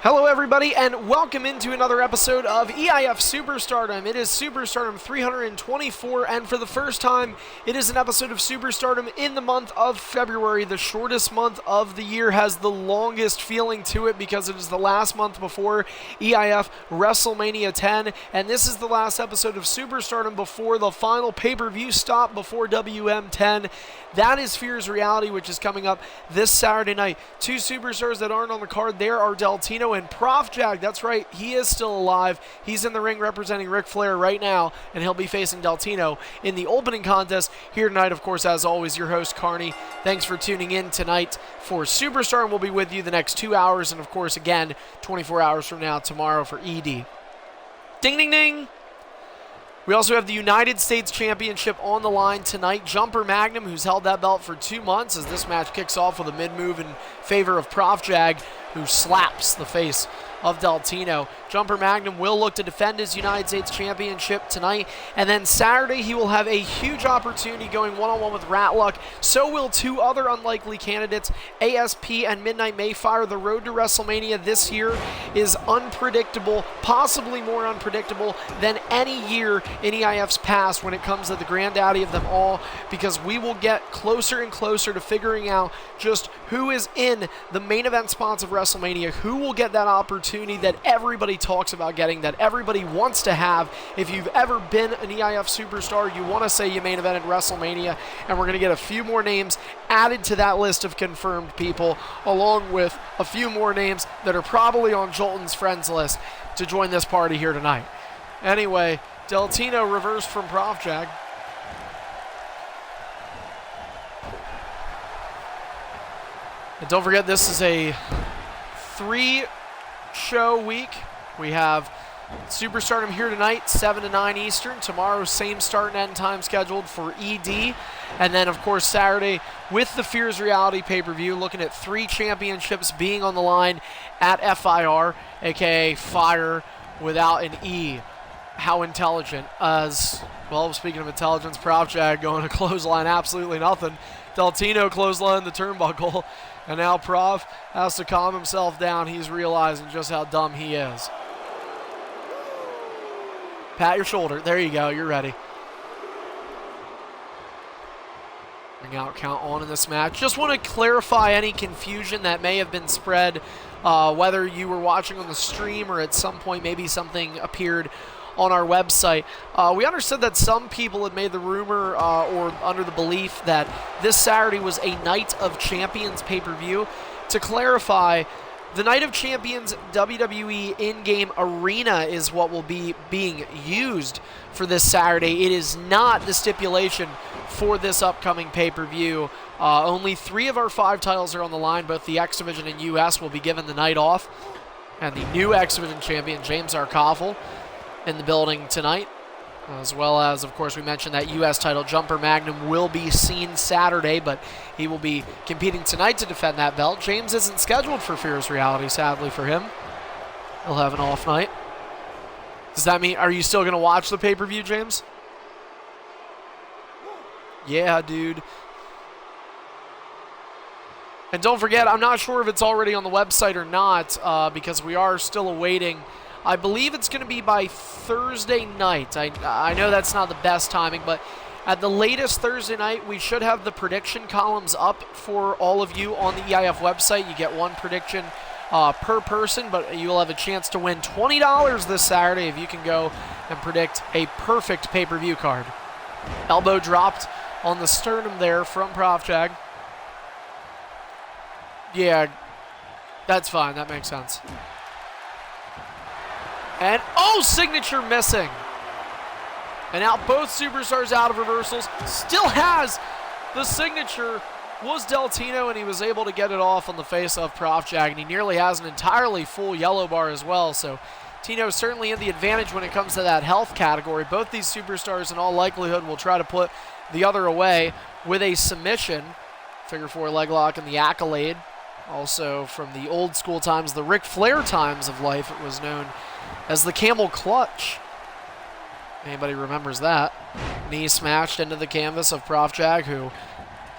Hello everybody and welcome into another episode of EIF Superstardom. It is Superstardom 324 and for the first time it is an episode of Superstardom in the month of February. The shortest month of the year has the longest feeling to it because it is the last month before EIF WrestleMania 10 and this is the last episode of Superstardom before the final pay-per-view stop before WM10. That is Fear's Reality, which is coming up this Saturday night. Two superstars that aren't on the card there are Deltino and Prof Jag. That's right, he is still alive. He's in the ring representing Ric Flair right now, and he'll be facing Deltino in the opening contest here tonight. Of course, as always, your host, Carney. Thanks for tuning in tonight for Superstar, and we'll be with you the next 2 hours, and of course, again, 24 hours from now, tomorrow for ED. Ding, ding, ding! We also have the United States Championship on the line tonight. Jumper Magnum, who's held that belt for 2 months, as this match kicks off with a mid-move in favor of Prof Jag, who slaps the face of Deltino. Jumper Magnum will look to defend his United States Championship tonight, and then Saturday he will have a huge opportunity going one-on-one with Ratluck. So will two other unlikely candidates, ASP and Midnight Mayfire. The road to WrestleMania this year is unpredictable, possibly more unpredictable than any year in EIF's past when it comes to the granddaddy of them all, because we will get closer and closer to figuring out just who is in the main event spots of WrestleMania, who will get that opportunity that everybody talks about getting, that everybody wants to have. If you've ever been an EIF superstar, you want to say you main event at WrestleMania, and we're going to get a few more names added to that list of confirmed people, along with a few more names that are probably on Jolton's friends list to join this party here tonight. Anyway, Deltino reversed from Prof Jag. And don't forget, this is a 3-show week. We have Superstardom here tonight, 7 to 9 Eastern. Tomorrow, same start and end time scheduled for ED. And then, of course, Saturday with the Fear's Reality pay-per-view, looking at 3 championships being on the line at FIR, a.k.a. Fire without an E. How intelligent. As, well, speaking of intelligence, Prof Jag going to clothesline absolutely nothing. Deltino clothesline the turnbuckle. And now Prof has to calm himself down. He's realizing just how dumb he is. Pat your shoulder. There you go. You're ready. Ring out count on in this match. Just want to clarify any confusion that may have been spread, whether you were watching on the stream or at some point maybe something appeared on our website. We understood that some people had made the rumor or under the belief that this Saturday was a Night of Champions pay-per-view. To clarify, the Night of Champions WWE in-game arena is what will be being used for this Saturday. It is not the stipulation for this upcoming pay-per-view. Only 3 of our 5 titles are on the line. Both the X Division and US will be given the night off. And the new X Division champion, James Arkoffel, in the building tonight, as well as, of course, we mentioned that U.S. title. Jumper Magnum will be seen Saturday, but he will be competing tonight to defend that belt. James isn't scheduled for Fear's Reality, sadly for him. He'll have an off night. Does that mean, are you still going to watch the pay-per-view, James? Yeah, dude. And don't forget, I'm not sure if it's already on the website or not, because we are still awaiting. I believe it's going to be by Thursday night. I know that's not the best timing, but at the latest Thursday night, we should have the prediction columns up for all of you on the EIF website. You get 1 prediction per person, but you'll have a chance to win $20 this Saturday if you can go and predict a perfect pay-per-view card. Elbow dropped on the sternum there from Prof Jag. Yeah, that's fine. That makes sense. And, oh, signature missing. And now both superstars out of reversals. Still has the signature. Was Deltino, and he was able to get it off on the face of Prof Jag. And he nearly has an entirely full yellow bar as well. So Tino certainly in the advantage when it comes to that health category. Both these superstars in all likelihood will try to put the other away with a submission. Figure 4 leg lock and the Accolade. Also from the old school times, the Ric Flair times of life, it was known as the Camel Clutch. Anybody remembers that? Knee smashed into the canvas of Prof Jag, who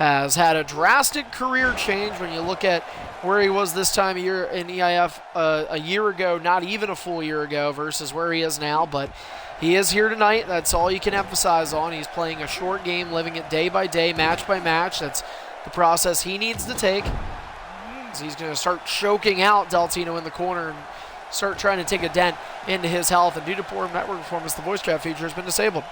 has had a drastic career change when you look at where he was this time of year in EIF a year ago, not even a full year ago, versus where he is now. But he is here tonight. That's all you can emphasize on. He's playing a short game, living it day by day, match by match. That's the process he needs to take. So he's going to start choking out Deltino in the corner and start trying to take a dent into his health. And due to poor network performance, the voice chat feature has been disabled.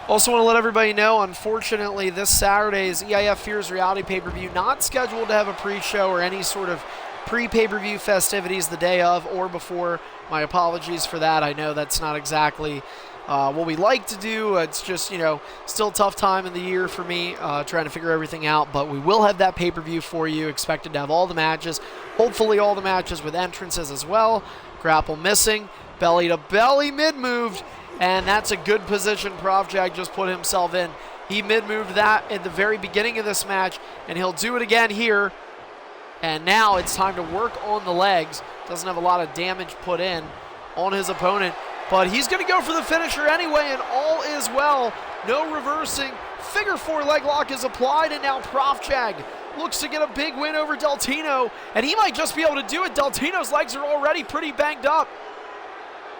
Also want to let everybody know, unfortunately, this Saturday's EIF Fears Reality pay-per-view not scheduled to have a pre-show or any sort of pre-pay-per-view festivities the day of or before. My apologies for that. I know that's not exactly what we like to do. It's just, still a tough time in the year for me trying to figure everything out. But we will have that pay-per-view for you. Expected to have all the matches. Hopefully all the matches with entrances as well. Grapple missing. Belly to belly mid-moved. And that's a good position Prof Jag just put himself in. He mid-moved that at the very beginning of this match, and he'll do it again here. And now it's time to work on the legs. Doesn't have a lot of damage put in on his opponent, but he's going to go for the finisher anyway, and all is well. No reversing. Figure 4 leg lock is applied, and now Prof Jag looks to get a big win over Deltino, and he might just be able to do it. Deltino's legs are already pretty banged up.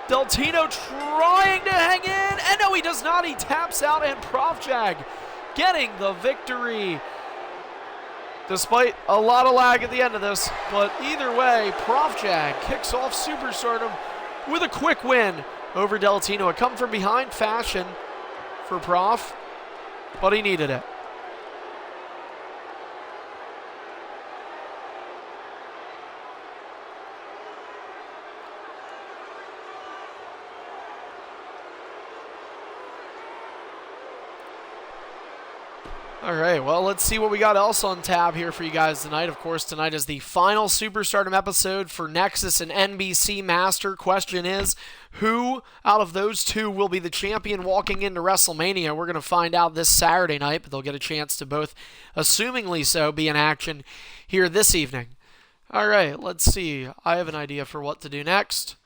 Deltino trying to hang in, and no, he does not. He taps out, and Prof Jag getting the victory. Despite a lot of lag at the end of this, but either way, Prof Jag kicks off Superstardom with a quick win over Deltino. A come from behind fashion for Prof, but he needed it. All right, well, let's see what we got else on tab here for you guys tonight. Of course, tonight is the final Superstardom episode for Nexus and NBC Master. Question is, who out of those two will be the champion walking into WrestleMania? We're going to find out this Saturday night, but they'll get a chance to both, assumingly so, be in action here this evening. All right, let's see. I have an idea for what to do next.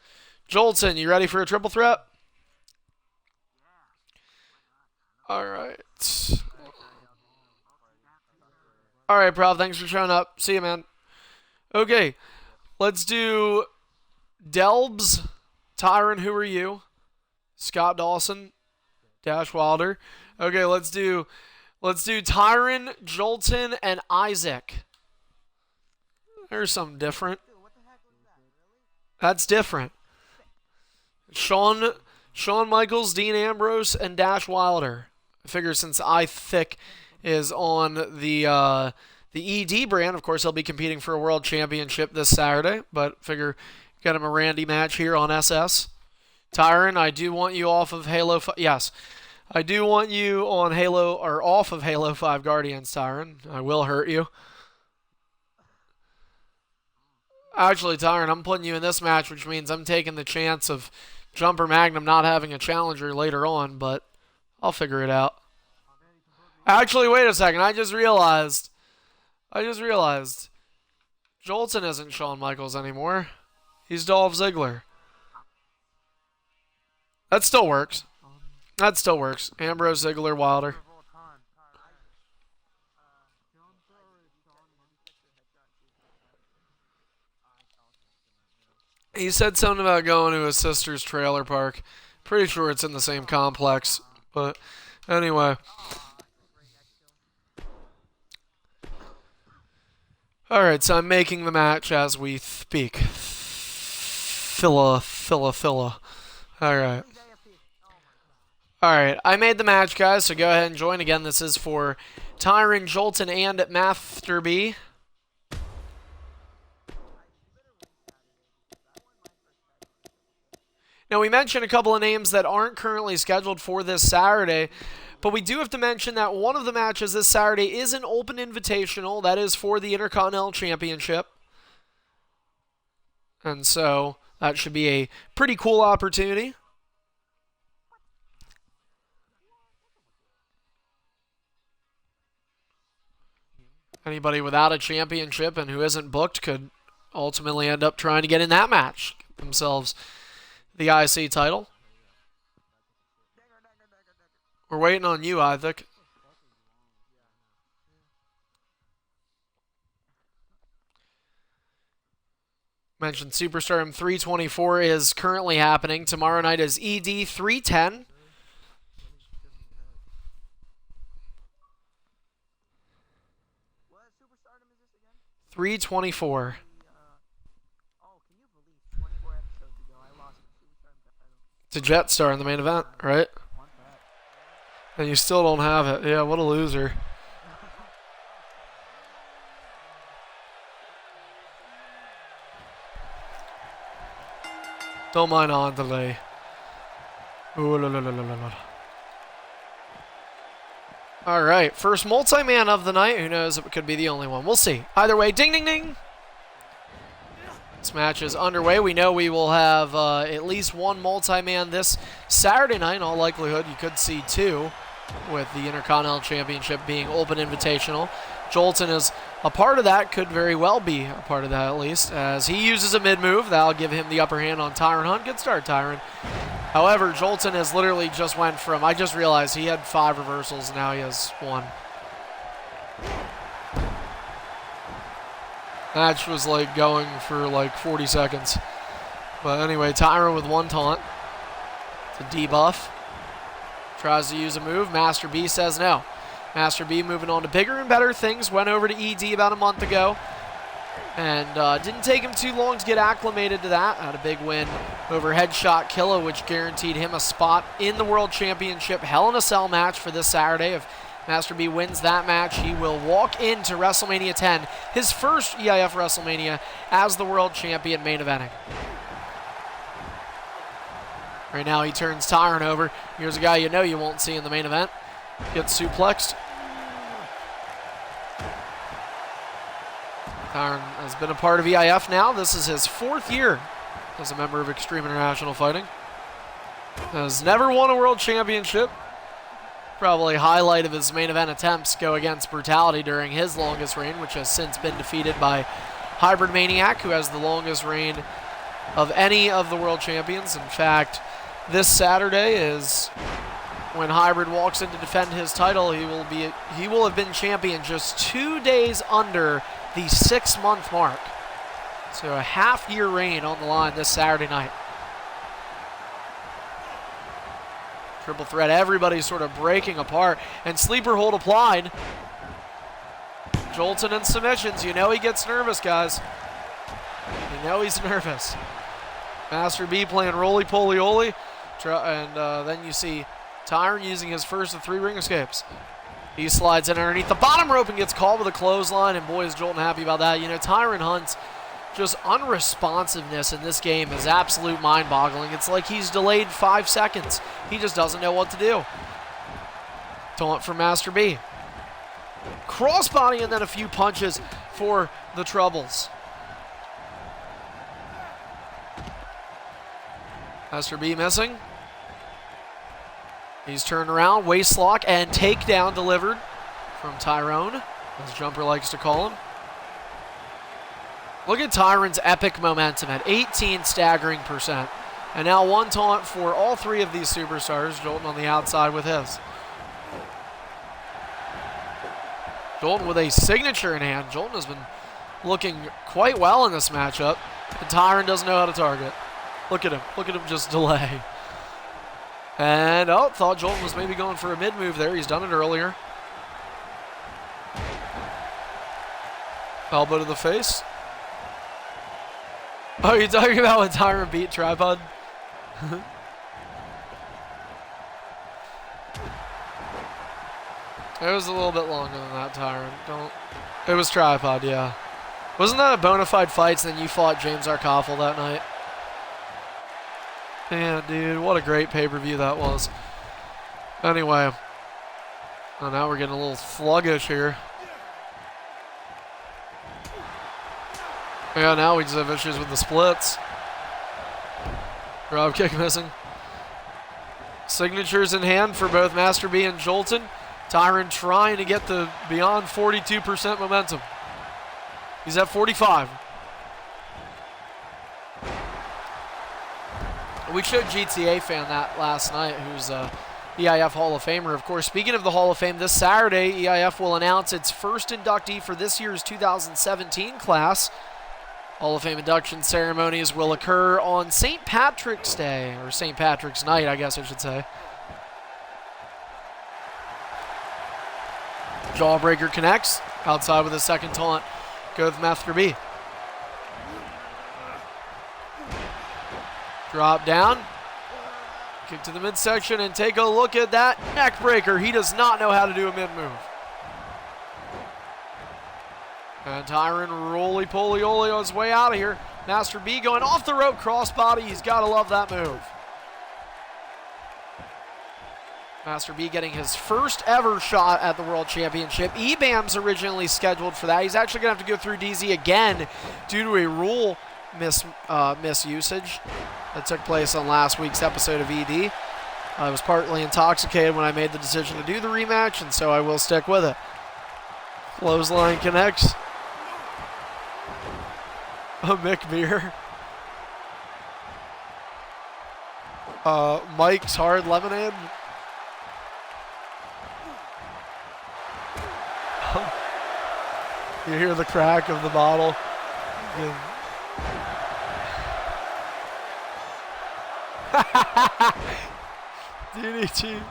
Jolton, you ready for a triple threat? All right. All right, Prof, thanks for showing up. See you, man. Okay, let's do Delbs, Tyron, who are you? Scott Dawson, Dash Wilder. Okay, let's do Tyron, Jolton, and Isaac. There's something different. That's different. Shawn Michaels, Dean Ambrose, and Dash Wilder. I figure since Thick is on the ED brand. Of course, he'll be competing for a world championship this Saturday, but figure get him a Randy match here on SS. Tyron, I do want you off of Halo 5. Yes, I do want you on Halo or off of Halo 5 Guardians, Tyron. I will hurt you. Actually, Tyron, I'm putting you in this match, which means I'm taking the chance of Jumper Magnum not having a challenger later on, but I'll figure it out. Actually, wait a second. I just realized. Jolton isn't Shawn Michaels anymore. He's Dolph Ziggler. That still works. Ambrose, Ziggler, Wilder. He said something about going to his sister's trailer park. Pretty sure it's in the same complex. But anyway. Alright, so I'm making the match as we speak. Filla. Alright. Alright, I made the match, guys, so go ahead and join. Again, this is for Tyron, Jolton, and Master B. Now, we mentioned a couple of names that aren't currently scheduled for this Saturday, but we do have to mention that one of the matches this Saturday is an open invitational. That is for the Intercontinental Championship. And so that should be a pretty cool opportunity. Anybody without a championship and who isn't booked could ultimately end up trying to get in that match, get themselves the IC title. We're waiting on you, Isaac. Mentioned Superstardom 324 is currently happening. Tomorrow night is ED 310. What Superstardom is this again? 324. It's a Jetstar in the main event, right? And you still don't have it. Yeah, what a loser. Don't mind on delay. Ooh, la, la, la, la, la. All right, first multi-man of the night. Who knows if it could be the only one. We'll see. Either way, ding, ding, ding. This match is underway. We know we will have at least one multi-man this Saturday night. In all likelihood, you could see two, with the Intercontinental Championship being open invitational. Jolton is a part of that, could very well be a part of that at least, as he uses a mid-move. That'll give him the upper hand on Tyron Hunt. Good start, Tyron. However, Jolton has literally just went from, I just realized he had 5 reversals, now he has 1. Match was like going for like 40 seconds. But anyway, Tyron with 1 taunt. It's a debuff. Tries to use a move. Master B says no. Master B moving on to bigger and better things. Went over to ED about a month ago. And didn't take him too long to get acclimated to that. Had a big win over Headshot Killa, which guaranteed him a spot in the World Championship Hell in a Cell match for this Saturday. If Master B wins that match, he will walk into WrestleMania 10, his first EIF WrestleMania as the World Champion main eventing. Right now he turns Tyron over. Here's a guy you know you won't see in the main event. Gets suplexed. Tyron has been a part of EIF now. This is his 4th year as a member of Extreme International Fighting. Has never won a world championship. Probably highlight of his main event attempts go against Brutality during his longest reign, which has since been defeated by Hybrid Maniac, who has the longest reign of any of the world champions. In fact, this Saturday is when Hybrid walks in to defend his title. He will have been champion just 2 days under the 6-month mark. So a half-year reign on the line this Saturday night. Triple threat, everybody's sort of breaking apart. And sleeper hold applied. Jolton and submissions. You know he gets nervous, guys. You know he's nervous. Master B playing roly-poly-oly. And then you see Tyron using his first of 3 ring escapes. He slides in underneath the bottom rope and gets called with a clothesline, and boy is Jolton happy about that. You know, Tyron Hunt's just unresponsiveness in this game is absolute mind-boggling. It's like he's delayed 5 seconds. He just doesn't know what to do. Taunt from Master B. Crossbody and then a few punches for the Troubles. Master B missing. He's turned around, waist lock, and takedown delivered from Tyrone, as Jumper likes to call him. Look at Tyron's epic momentum at 18 staggering %. And now 1 taunt for all 3 of these superstars. Jolton on the outside with his. Jolton with a signature in hand. Jolton has been looking quite well in this matchup. And Tyron doesn't know how to target. Look at him. Look at him just delay. And, oh, thought Jolton was maybe going for a mid-move there. He's done it earlier. Elbow to the face. Oh, you're talking about when Tyron beat Tripod? It was a little bit longer than that, Tyron. It was Tripod, yeah. Wasn't that a bona fide fight, and then you fought James Arkoffel that night? Man, dude, what a great pay-per-view that was. Anyway. Oh, now we're getting a little sluggish here. Yeah, now we just have issues with the splits. Drop kick missing. Signatures in hand for both Master B and Jolton. Tyron trying to get to beyond 42% momentum. He's at 45. We showed GTA fan that last night, who's EIF Hall of Famer. Of course, speaking of the Hall of Fame, this Saturday, EIF will announce its first inductee for this year's 2017 class. Hall of Fame induction ceremonies will occur on St. Patrick's Day, or St. Patrick's Night, I guess I should say. Jawbreaker connects, outside with a second taunt. Go with Master B. Drop down. Kick to the midsection, and take a look at that neck breaker. He does not know how to do a mid-move. And Tyron roly-poly-oly on his way out of here. Master B going off the rope crossbody. He's got to love that move. Master B getting his first ever shot at the World Championship. EBAM's originally scheduled for that. He's actually going to have to go through DZ again due to a rule misusage that took place on last week's episode of ED. I was partly intoxicated when I made the decision to do the rematch, and so I will stick with it. Clothesline connects. A Mick Beer. Mike's Hard Lemonade. You hear the crack of the bottle. DDT.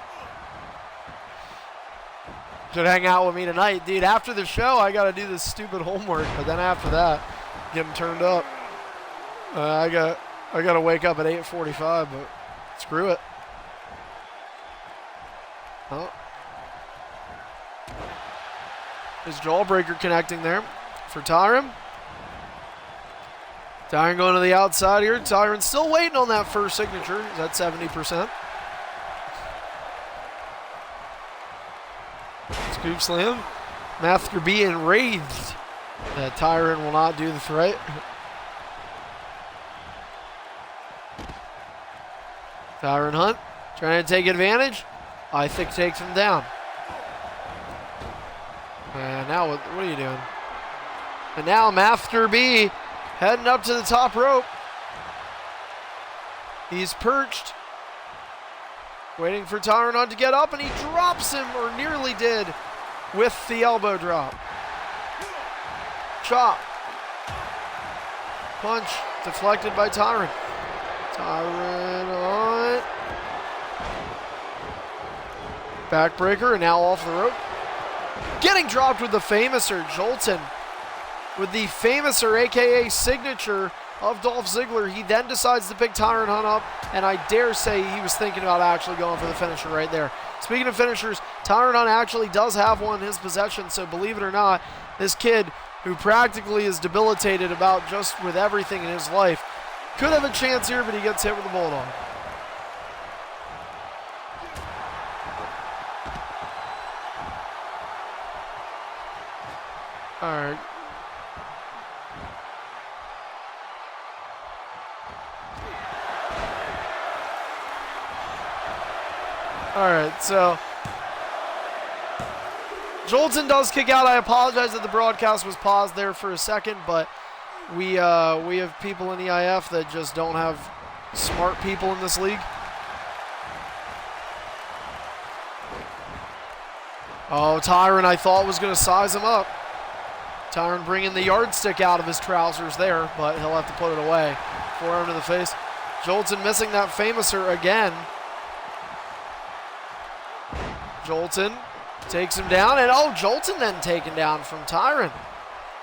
Should hang out with me tonight. Dude, after the show, I got to do this stupid homework, but then after that, get him turned up. I got to wake up at 8:45, but screw it. Oh. Is Jawbreaker connecting there for Tyron. Tyron going to the outside here. Tyron still waiting on that first signature. Is that 70%? Scoop slam. Master B enraged that Tyron will not do the threat. Tyron Hunt trying to take advantage. I think takes him down. And now what are you doing? And now Master B heading up to the top rope. He's perched. Waiting for Tyron Hunt to get up, and he drops him, or nearly did, with the elbow drop. Chop. Punch deflected by Tyron. Tyron Hunt. Backbreaker, and now off the rope. Getting dropped with the Famouser, Jolton. With the Famouser, a.k.a. signature of Dolph Ziggler. He then decides to pick Tyron Hunt up, and I dare say he was thinking about actually going for the finisher right there. Speaking of finishers, Tyron Hunt actually does have one in his possession, so believe it or not, this kid, who practically is debilitated about just with everything in his life, could have a chance here, but he gets hit with a Bulldog. All right. All right, so Jolton does kick out. I apologize that the broadcast was paused there for a second, but we have people in EIF that just don't have smart people in this league. Oh, Tyron, I thought was going to size him up. Tyron bringing the yardstick out of his trousers there, but he'll have to put it away. Forearm to the face. Jolton missing that Famouser again. Jolton takes him down, and oh, Jolton then taken down from Tyron.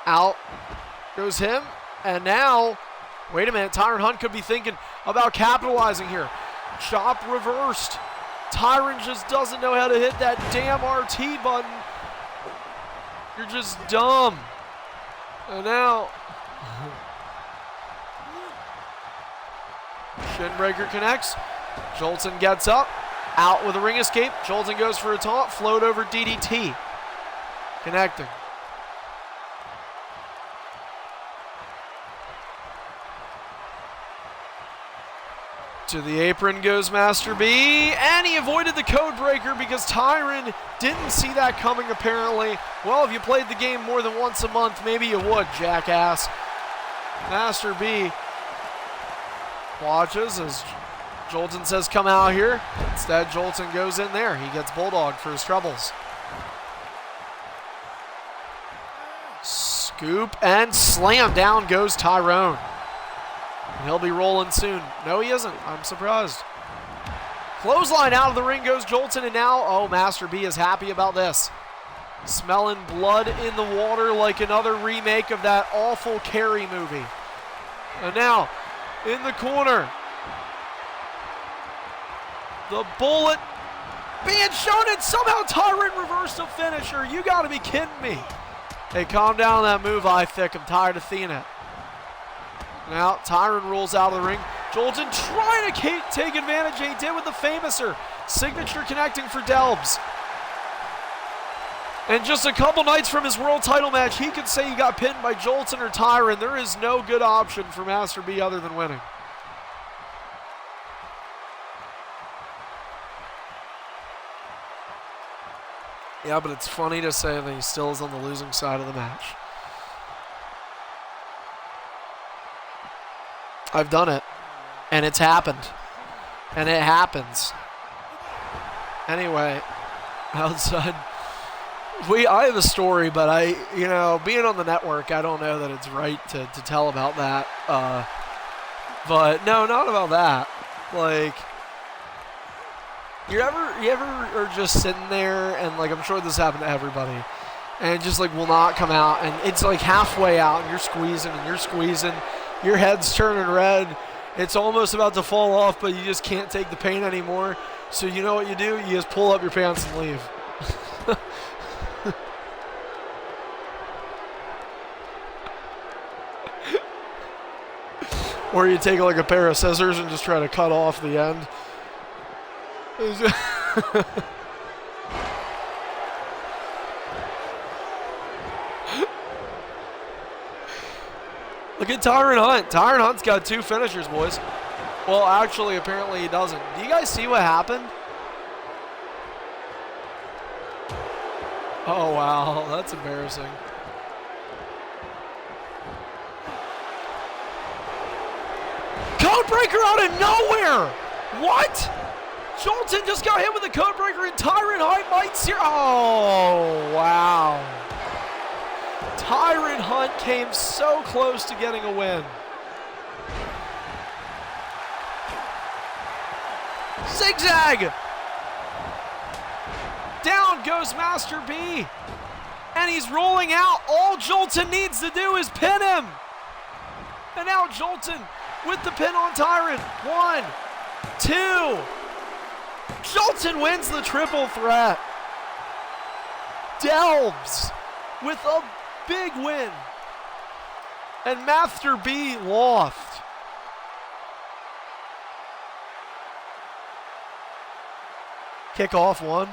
Out goes him, and now, wait a minute, Tyron Hunt could be thinking about capitalizing here. Chop reversed. Tyron just doesn't know how to hit that damn RT button. You're just dumb. And now, Shinbreaker connects. Jolton gets up. Out with a ring escape. Jolton goes for a taunt. Float over DDT. Connecting. To the apron goes Master B, and he avoided the code breaker because Tyron didn't see that coming apparently. Well, if you played the game more than once a month, maybe you would, jackass. Master B watches as Jolton says come out here. Instead, Jolton goes in there. He gets Bulldog for his troubles. Scoop and slam. Down goes Tyrone. And he'll be rolling soon. No, he isn't. I'm surprised. Clothesline out of the ring goes Jolton, and now, oh, Master B is happy about this. Smelling blood in the water like another remake of that awful Carrie movie. And now, in the corner, the bullet being shown, and somehow Tyrant reversed a finisher. You got to be kidding me. Hey, calm down on that move, Eif Ss. I'm tired of seeing it. Now, Tyrant rolls out of the ring. Jolton trying to take advantage, and he did with the Famouser. Signature connecting for Delbs. And just a couple nights from his world title match, he could say he got pinned by Jolton or Tyrant. There is no good option for Master B other than winning. Yeah, but it's funny to say that he still is on the losing side of the match. I've done it, and it's happened, and it happens. Anyway, outside, I have a story, but being on the network, I don't know that it's right to tell about that. But no, not about that. Like, you ever are just sitting there, and like I'm sure this happened to everybody, and just like will not come out, and it's like halfway out, and you're squeezing. Your head's turning red. It's almost about to fall off, but you just can't take the pain anymore. So you know what you do? You just pull up your pants and leave. Or you take like a pair of scissors and just try to cut off the end. Look at Tyrant Hunt. Tyrant Hunt's got 2 finishers, boys. Well, actually, apparently he doesn't. Do you guys see what happened? Oh, wow. That's embarrassing. Codebreaker out of nowhere! What? Jolton just got hit with a Codebreaker, and Tyrant Hunt might see. Oh, wow. Tyrant Hunt came so close to getting a win. Zigzag! Down goes Master B. And he's rolling out. All Jolton needs to do is pin him. And now Jolton with the pin on Tyrant. 1, 2. Jolton wins the triple threat. Delbs with a big win. And Master B lost. Kickoff 1.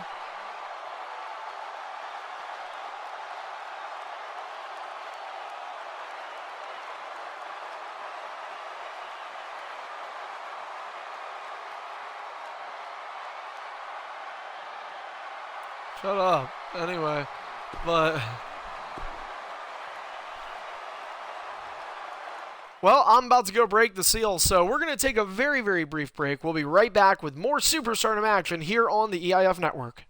Shut up. Anyway, but... Well, I'm about to go break the seal, so we're going to take a very, very brief break. We'll be right back with more Superstardom action here on the EIF Network.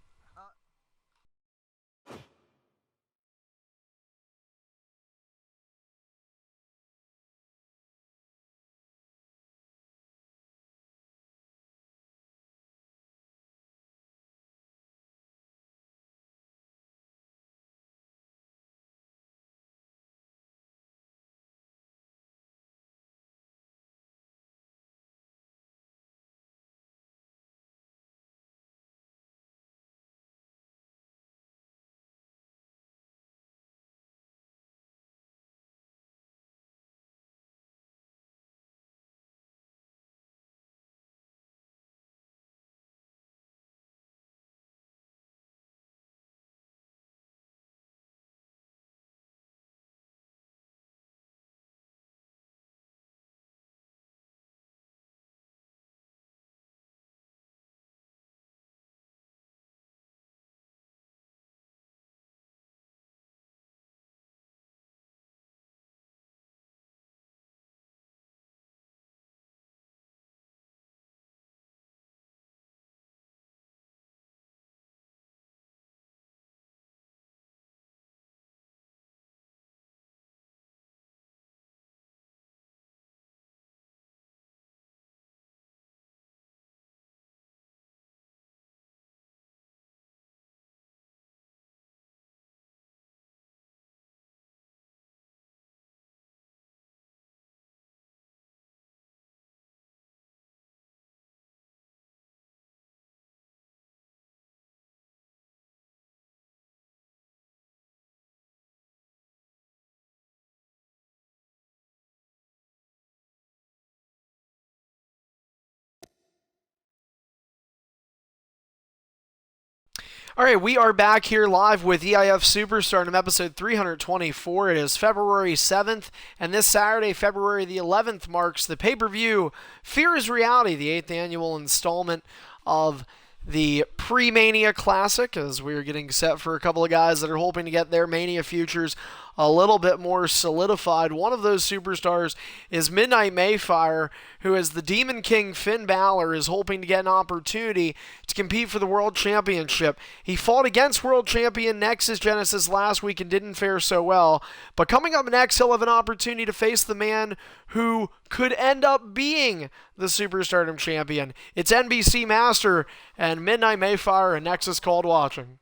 All right, we are back here live with EIF Superstardom episode 324. It is February 7th, and this Saturday, February the 11th, marks the pay-per-view Fear is Reality, the 8th annual installment of the pre-Mania Classic, as we're getting set for a couple of guys that are hoping to get their Mania futures a little bit more solidified. One of those superstars is Midnight Mayfire, who, as the Demon King Finn Balor, is hoping to get an opportunity to compete for the World Championship. He fought against World Champion Nexus Genesis last week and didn't fare so well, but coming up next, he'll have an opportunity to face the man who could end up being the Superstardom champion. It's NBC Master and Midnight Mayfire and Nexus Called Watching.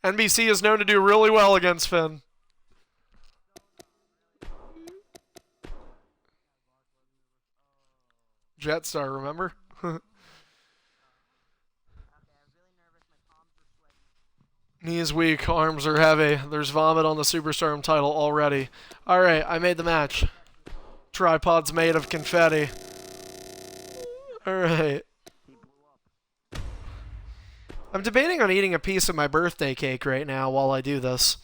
NBC is known to do really well against Finn. Jetstar, remember? Knees weak, arms are heavy. There's vomit on the Superstardom title already. Alright, I made the match. Tripod's made of confetti. Alright. I'm debating on eating a piece of my birthday cake right now while I do this.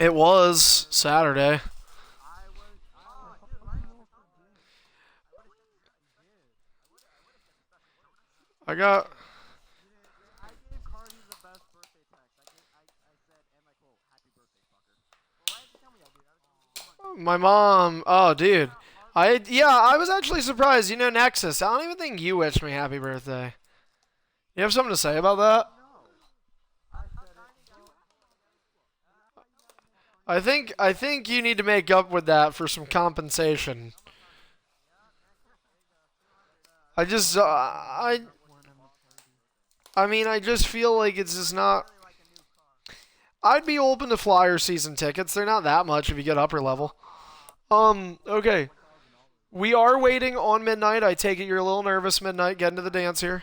It was Saturday. I got... My mom... Oh, dude. I was actually surprised. You know, Nexus, I don't even think you wished me happy birthday. You have something to say about that? I think you need to make up with that for some compensation. I just I mean, I just feel like it's just not. I'd be open to Flyer season tickets. They're not that much if you get upper level. Okay. We are waiting on Midnight. I take it you're a little nervous, Midnight. Get into the dance here.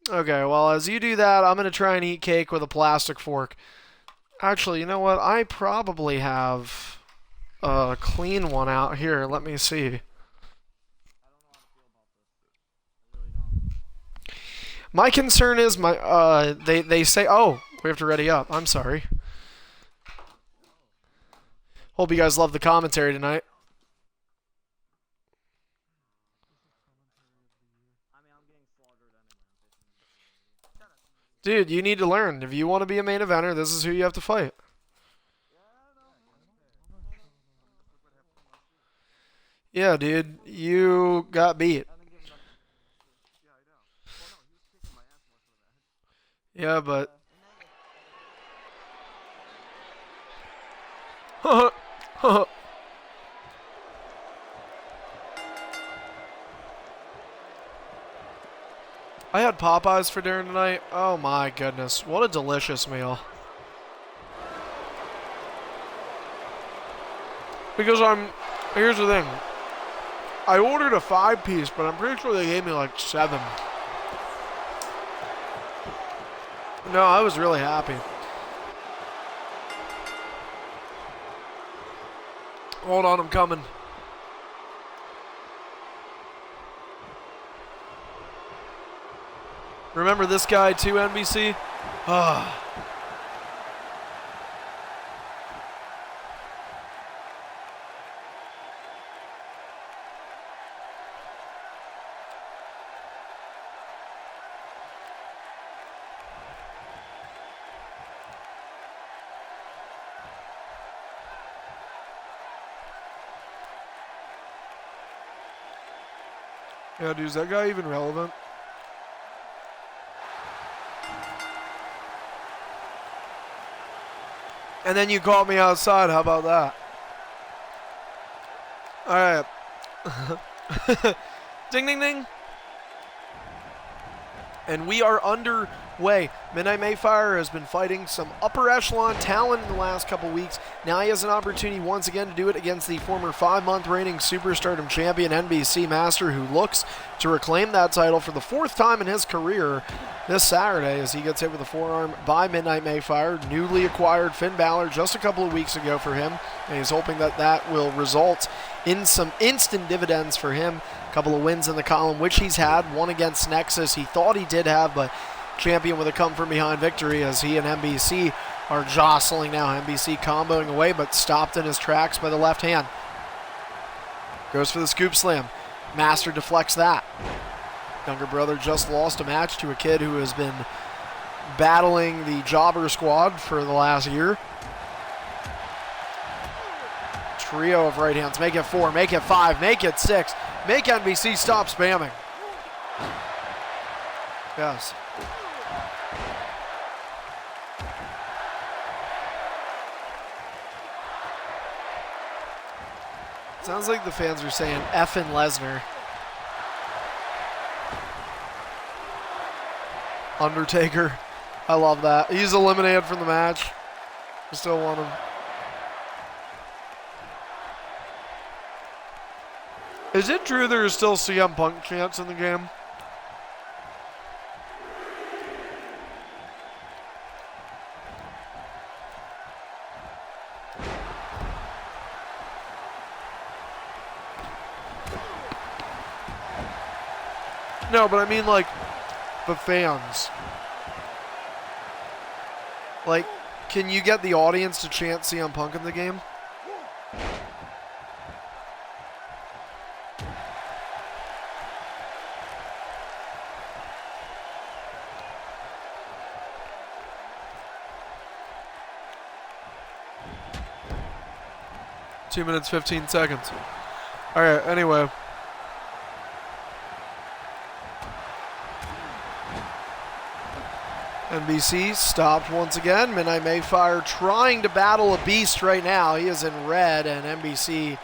Okay, well, as you do that, I'm going to try and eat cake with a plastic fork. Actually, you know what? I probably have a clean one out here. Let me see. My concern is they say, oh, we have to ready up. I'm sorry. Hope you guys love the commentary tonight. Dude, you need to learn. If you want to be a main eventer, this is who you have to fight. Yeah, dude, you got beat. Yeah, but... I had Popeyes for dinner tonight. Oh my goodness. What a delicious meal. Because here's the thing. I ordered a 5-piece, but I'm pretty sure they gave me like 7. No, I was really happy. Hold on, I'm coming. Remember this guy too, NBC? Ah. Yeah, dude, is that guy even relevant? And then you caught me outside. How about that? All right. Ding, ding, ding. And we are under way. Midnight Mayfire has been fighting some upper echelon talent in the last couple weeks. Now he has an opportunity once again to do it against the former 5-month reigning Superstardom champion NBC Master, who looks to reclaim that title for the 4th time in his career this Saturday as he gets hit with a forearm by Midnight Mayfire. Newly acquired Finn Balor just a couple of weeks ago for him, and he's hoping that that will result in some instant dividends for him. A couple of wins in the column, which he's had. One against Nexus he thought he did have, but champion with a come-from-behind victory as he and NBC are jostling now. NBC comboing away, but stopped in his tracks by the left hand. Goes for the scoop slam. Master deflects that. Younger brother just lost a match to a kid who has been battling the Jobber Squad for the last year. Trio of right hands. Make it 4, make it 5, make it 6. Make NBC stop spamming. Yes. Sounds like the fans are saying F and Lesnar. Undertaker. I love that. He's eliminated from the match. I still want him. Is it true there is still CM Punk chants in the game? No, but I mean like the fans. Like, can you get the audience to chant CM Punk in the game? Two minutes, 15 seconds. All right, anyway. NBC stopped once again. Midnight Mayfire trying to battle a beast right now. He is in red, and NBC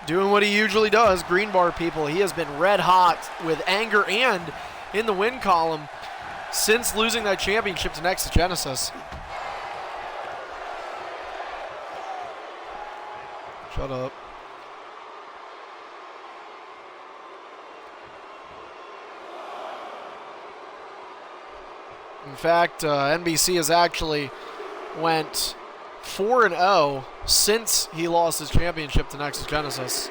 doing what he usually does. Green bar people. He has been red hot with anger and in the win column since losing that championship to Nexus Genesis. Shut up. In fact, NBC has actually went 4-0 since he lost his championship to Nexus Genesis.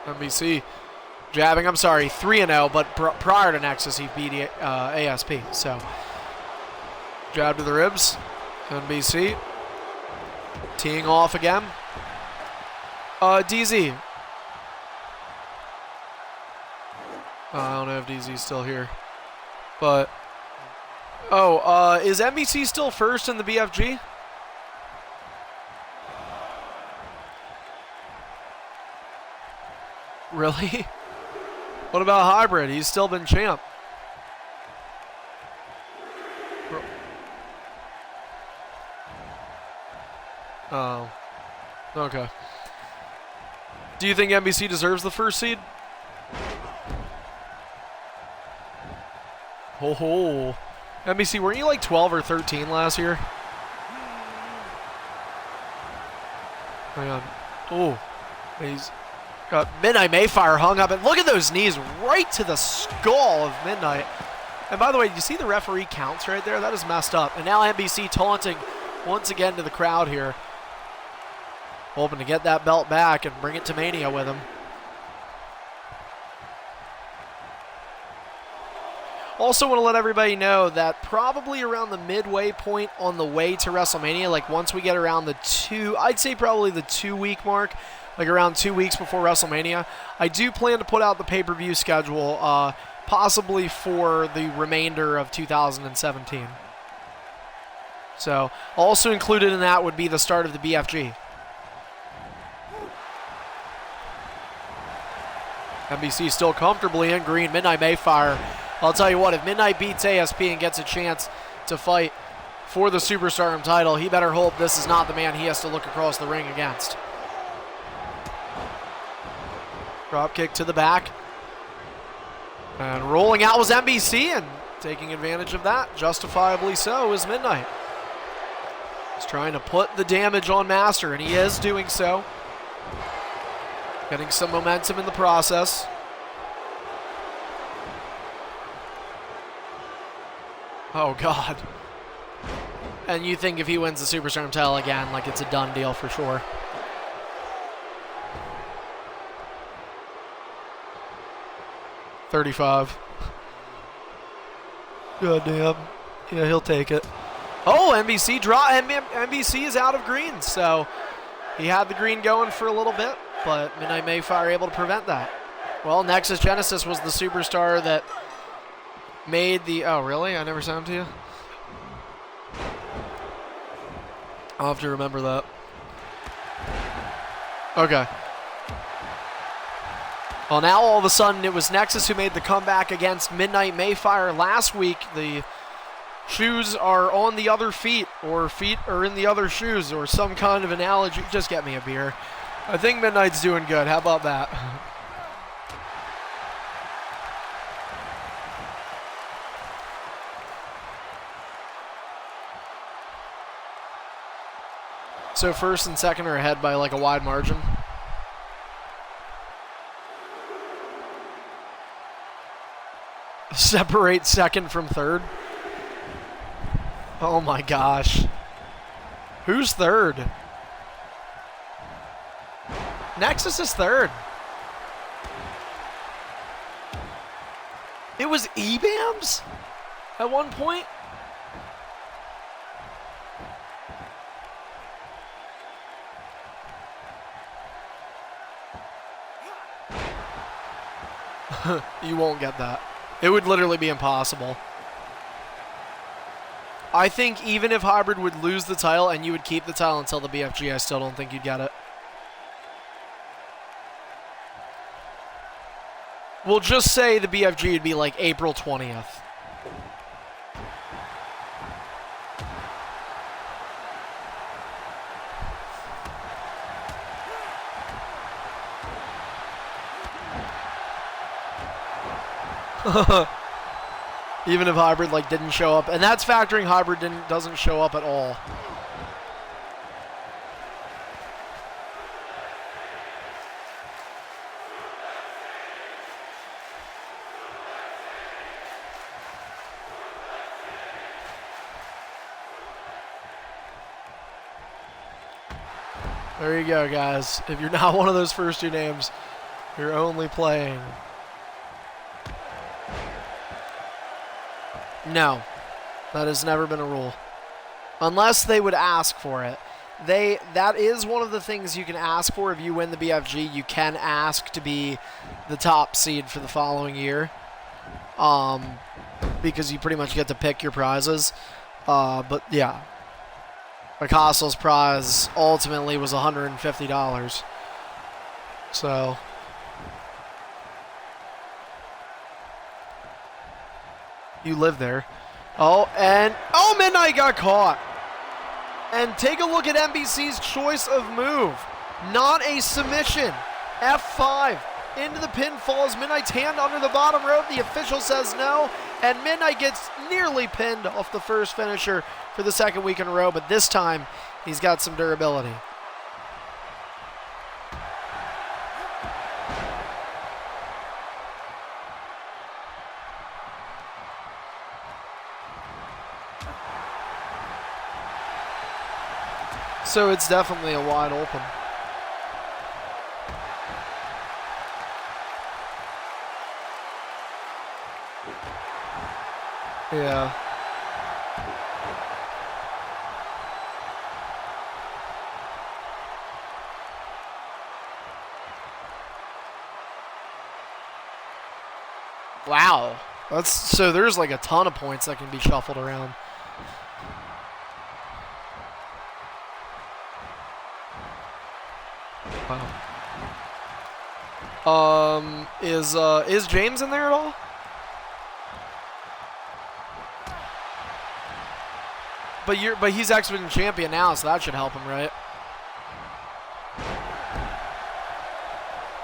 NBC jabbing, I'm sorry, 3-0, but prior to Nexus he beat ASP. So, jab to the ribs. NBC teeing off again. DZ. I don't know if DZ's still here. But, is NBC still first in the BFG? Really? What about Hybrid? He's still been champ. Oh. Okay. Do you think NBC deserves the first seed? Oh, NBC, weren't you like 12 or 13 last year? Hang on. Oh, he's got Midnight Mayfire hung up. And look at those knees right to the skull of Midnight. And by the way, you see the referee counts right there? That is messed up. And now NBC taunting once again to the crowd here. Hoping to get that belt back and bring it to Mania with him. Also want to let everybody know that probably around the midway point on the way to WrestleMania, like once we get around the I'd say probably the 2-week mark, like around 2 weeks before WrestleMania, I do plan to put out the pay-per-view schedule, possibly for the remainder of 2017. So, also included in that would be the start of the BFG. NBC still comfortably in green. Midnight Mayfire. I'll tell you what, if Midnight beats ASP and gets a chance to fight for the Superstardom title, he better hope this is not the man he has to look across the ring against. Drop kick to the back. And rolling out was NBC, and taking advantage of that, justifiably so, is Midnight. He's trying to put the damage on Master, and he is doing so. Getting some momentum in the process. Oh, God. And you think if he wins the Superstardom title again, like it's a done deal for sure. $35. God damn. Yeah, he'll take it. Oh, NBC draw. NBC is out of green, so he had the green going for a little bit, but Midnight Mayfire able to prevent that. Well, Nexus Genesis was the superstar that made the... Oh, really? I never sent him to you? I'll have to remember that. Okay. Well, now all of a sudden it was Nexus who made the comeback against Midnight Mayfire last week. The shoes are on the other feet, or feet are in the other shoes, or some kind of analogy. Just get me a beer. I think Midnight's doing good. How about that? So first and second are ahead by like a wide margin. Separate second from third. Oh my gosh. Who's third? Nexus is third. It was EBAMS at one point? You won't get that. It would literally be impossible. I think even if Hybrid would lose the title and you would keep the title until the BFG, I still don't think you'd get it. We'll just say the BFG would be like April 20th. Even if Hybrid like didn't show up, and that's factoring Hybrid doesn't show up at all. There you go, guys. If you're not one of those first two names, you're only playing. No, that has never been a rule. Unless they would ask for it. That is one of the things you can ask for if you win the BFG. You can ask to be the top seed for the following year. Because you pretty much get to pick your prizes. But yeah. Picasso's prize ultimately was $150. So... You live there. Oh, and... Oh, Midnight got caught. And take a look at NBC's choice of move. Not a submission. F5. Into the pinfall as Midnight's hand under the bottom rope. The official says no. And Midnight gets nearly pinned off the first finisher for the second week in a row. But this time, he's got some durability. So it's definitely a wide open. Yeah. Wow. So there's like a ton of points that can be shuffled around. Wow. Is James in there at all? But he's X-Men champion now, so that should help him, right?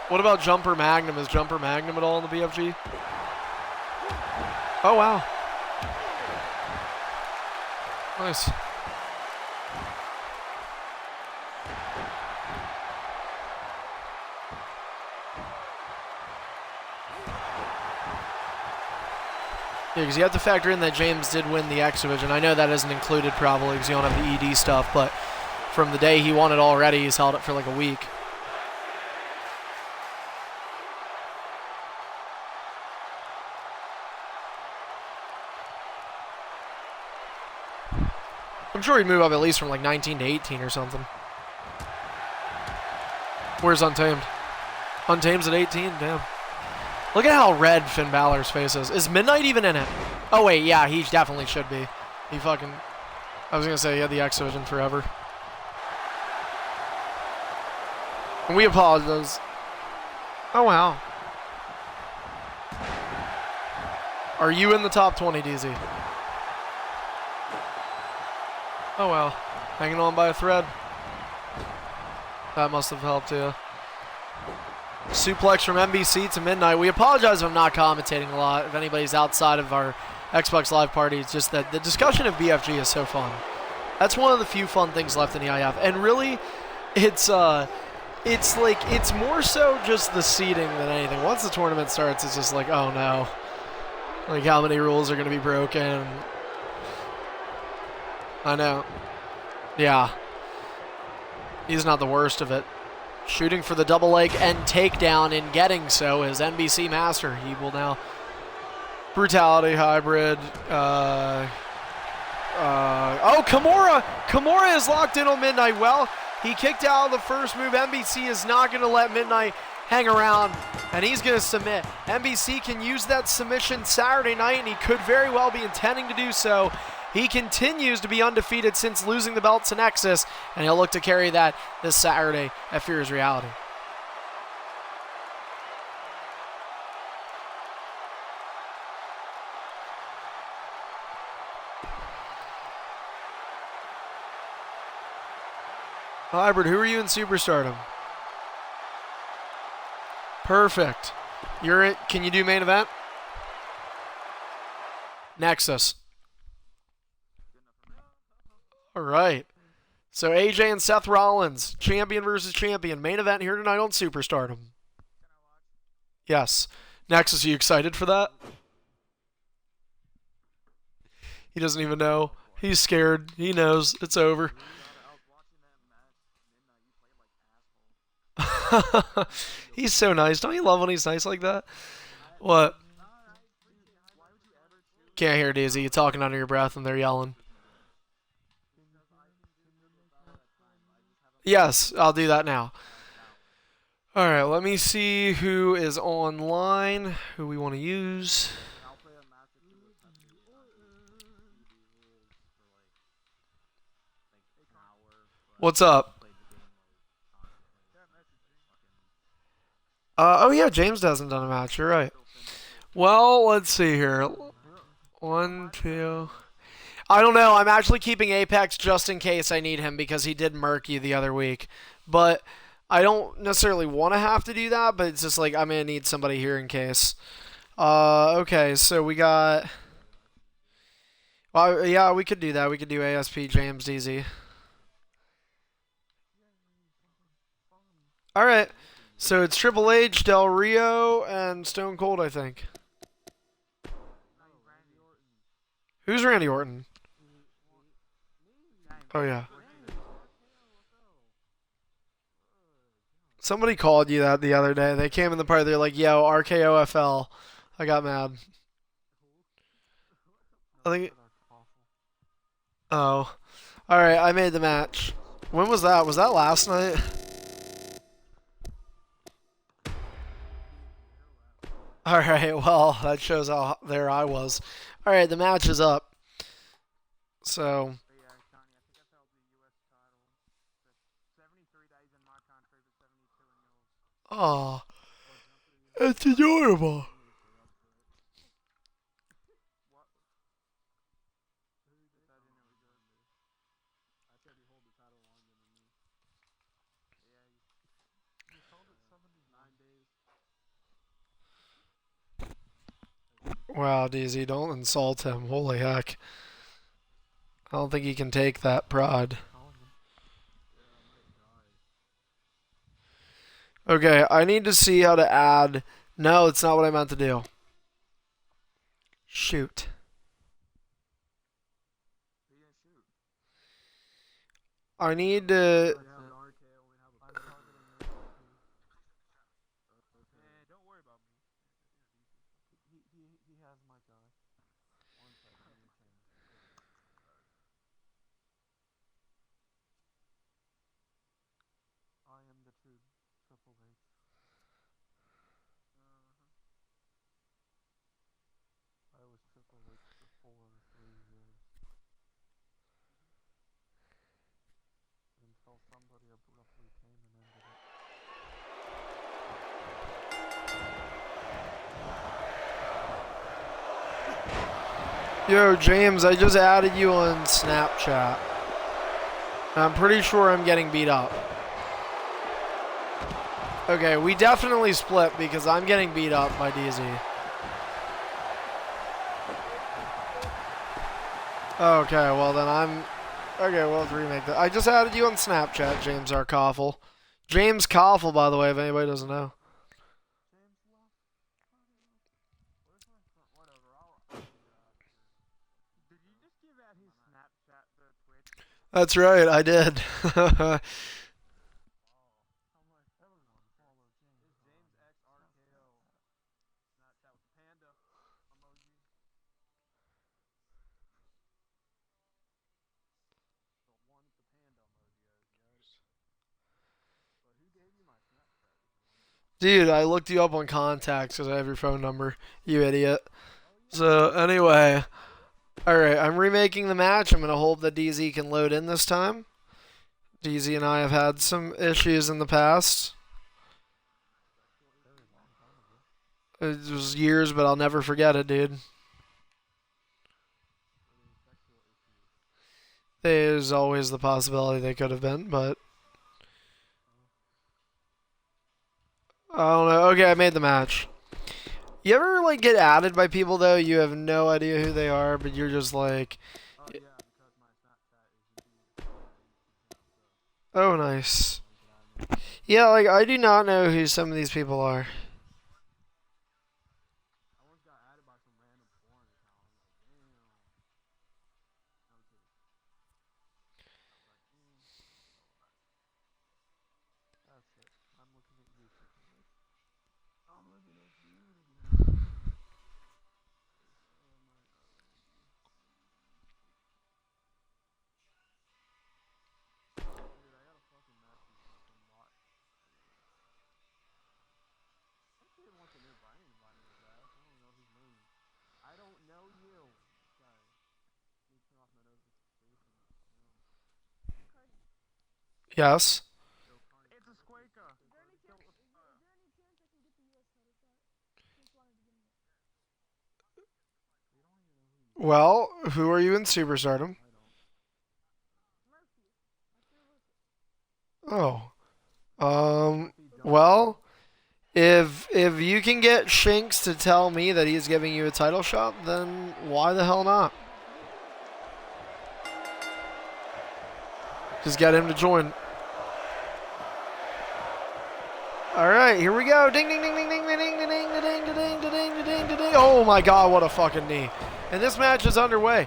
What about Jumper Magnum? Is Jumper Magnum at all in the BFG? Oh, wow. Nice. Yeah, because you have to factor in that James did win the X Division. I know that isn't included probably because you don't have the ED stuff, but from the day he won it already, he's held it for like a week. I'm sure he'd move up at least from like 19 to 18 or something. Where's Untamed? Untamed's at 18? Damn. Look at how red Finn Balor's face is. Is Midnight even in it? Oh, wait, yeah, he definitely should be. He fucking... I was going to say he had the X Division forever. And we apologize. Oh, wow. Are you in the top 20, DZ? Oh, wow. Hanging on by a thread. That must have helped, too. Suplex from NBC to Midnight. We apologize if I'm not commentating a lot. If anybody's outside of our Xbox Live party, it's just that the discussion of BFG is so fun. That's one of the few fun things left in EIF. And really, it's more so just the seeding than anything. Once the tournament starts, it's just like, oh no. Like, how many rules are going to be broken? I know. Yeah. He's not the worst of it. Shooting for the double leg and takedown. In getting so is NBC Master. He will now... Brutality, hybrid. Oh, Kimura! Kimura is locked in on Midnight. Well, he kicked out of the first move. NBC is not going to let Midnight hang around, and he's going to submit. NBC can use that submission Saturday night, and he could very well be intending to do so. He continues to be undefeated since losing the belt to Nexus, and he'll look to carry that this Saturday at Fear's Reality. Hybrid, who are you in Superstardom? Perfect. You're it. Can you do main event? Nexus. All right. So AJ and Seth Rollins, champion versus champion. Main event here tonight on Superstardom. Yes. Nexus, are you excited for that? He doesn't even know. He's scared. He knows. It's over. He's so nice. Don't you love when he's nice like that? What? Can't hear Daisy. You're talking under your breath and they're yelling. Yes, I'll do that now. Alright, let me see who is online, who we want to use. What's up? Oh yeah, James hasn't done a match, you're right. Well, let's see here. 1, 2... I don't know. I'm actually keeping Apex just in case I need him because he did murk you the other week. But I don't necessarily want to have to do that, but it's just like I'm going to need somebody here in case. Okay, so we got... Well, yeah, we could do that. We could do ASP, James, DZ. Alright, so it's Triple H, Del Rio, and Stone Cold, I think. Who's Randy Orton? Oh, yeah. Somebody called you that the other day. They came in the party. They're like, yo, RKOFL. I got mad. I think... Oh. Alright, I made the match. When was that? Was that last night? Alright, well, that shows how there I was. Alright, the match is up. So... Oh, that's adorable. Wow, DZ, don't insult him. Holy heck. I don't think he can take that pride. Okay, I need to see how to add... No, it's not what I meant to do. Shoot. I need to... Yo, James, I just added you on Snapchat. I'm pretty sure I'm getting beat up. Okay, we definitely split because I'm getting beat up by DZ. Okay, well then I'm... Okay, well, let's remake that. I just added you on Snapchat, James R. Koffel. James Koffel, by the way, if anybody doesn't know. That's right, I did. Dude, I looked you up on contacts because I have your phone number, you idiot. So, anyway. Alright, I'm remaking the match. I'm going to hope that DZ can load in this time. DZ and I have had some issues in the past. It was years, but I'll never forget it, dude. There's always the possibility they could have been, but... I don't know. Okay, I made the match. You ever, like, get added by people, though? You have no idea who they are, but you're just like... Oh, nice. Yeah, like, I do not know who some of these people are. Yes. Well, who are you in Superstardom? Oh. Well, if you can get Shinx to tell me that he's giving you a title shot, then why the hell not? Just get him to join. All right, here we go. Ding, ding, ding, ding, ding, ding, ding, ding, ding, ding, ding, ding, ding, ding, ding, ding. Oh my God, what a fucking knee! And this match is underway.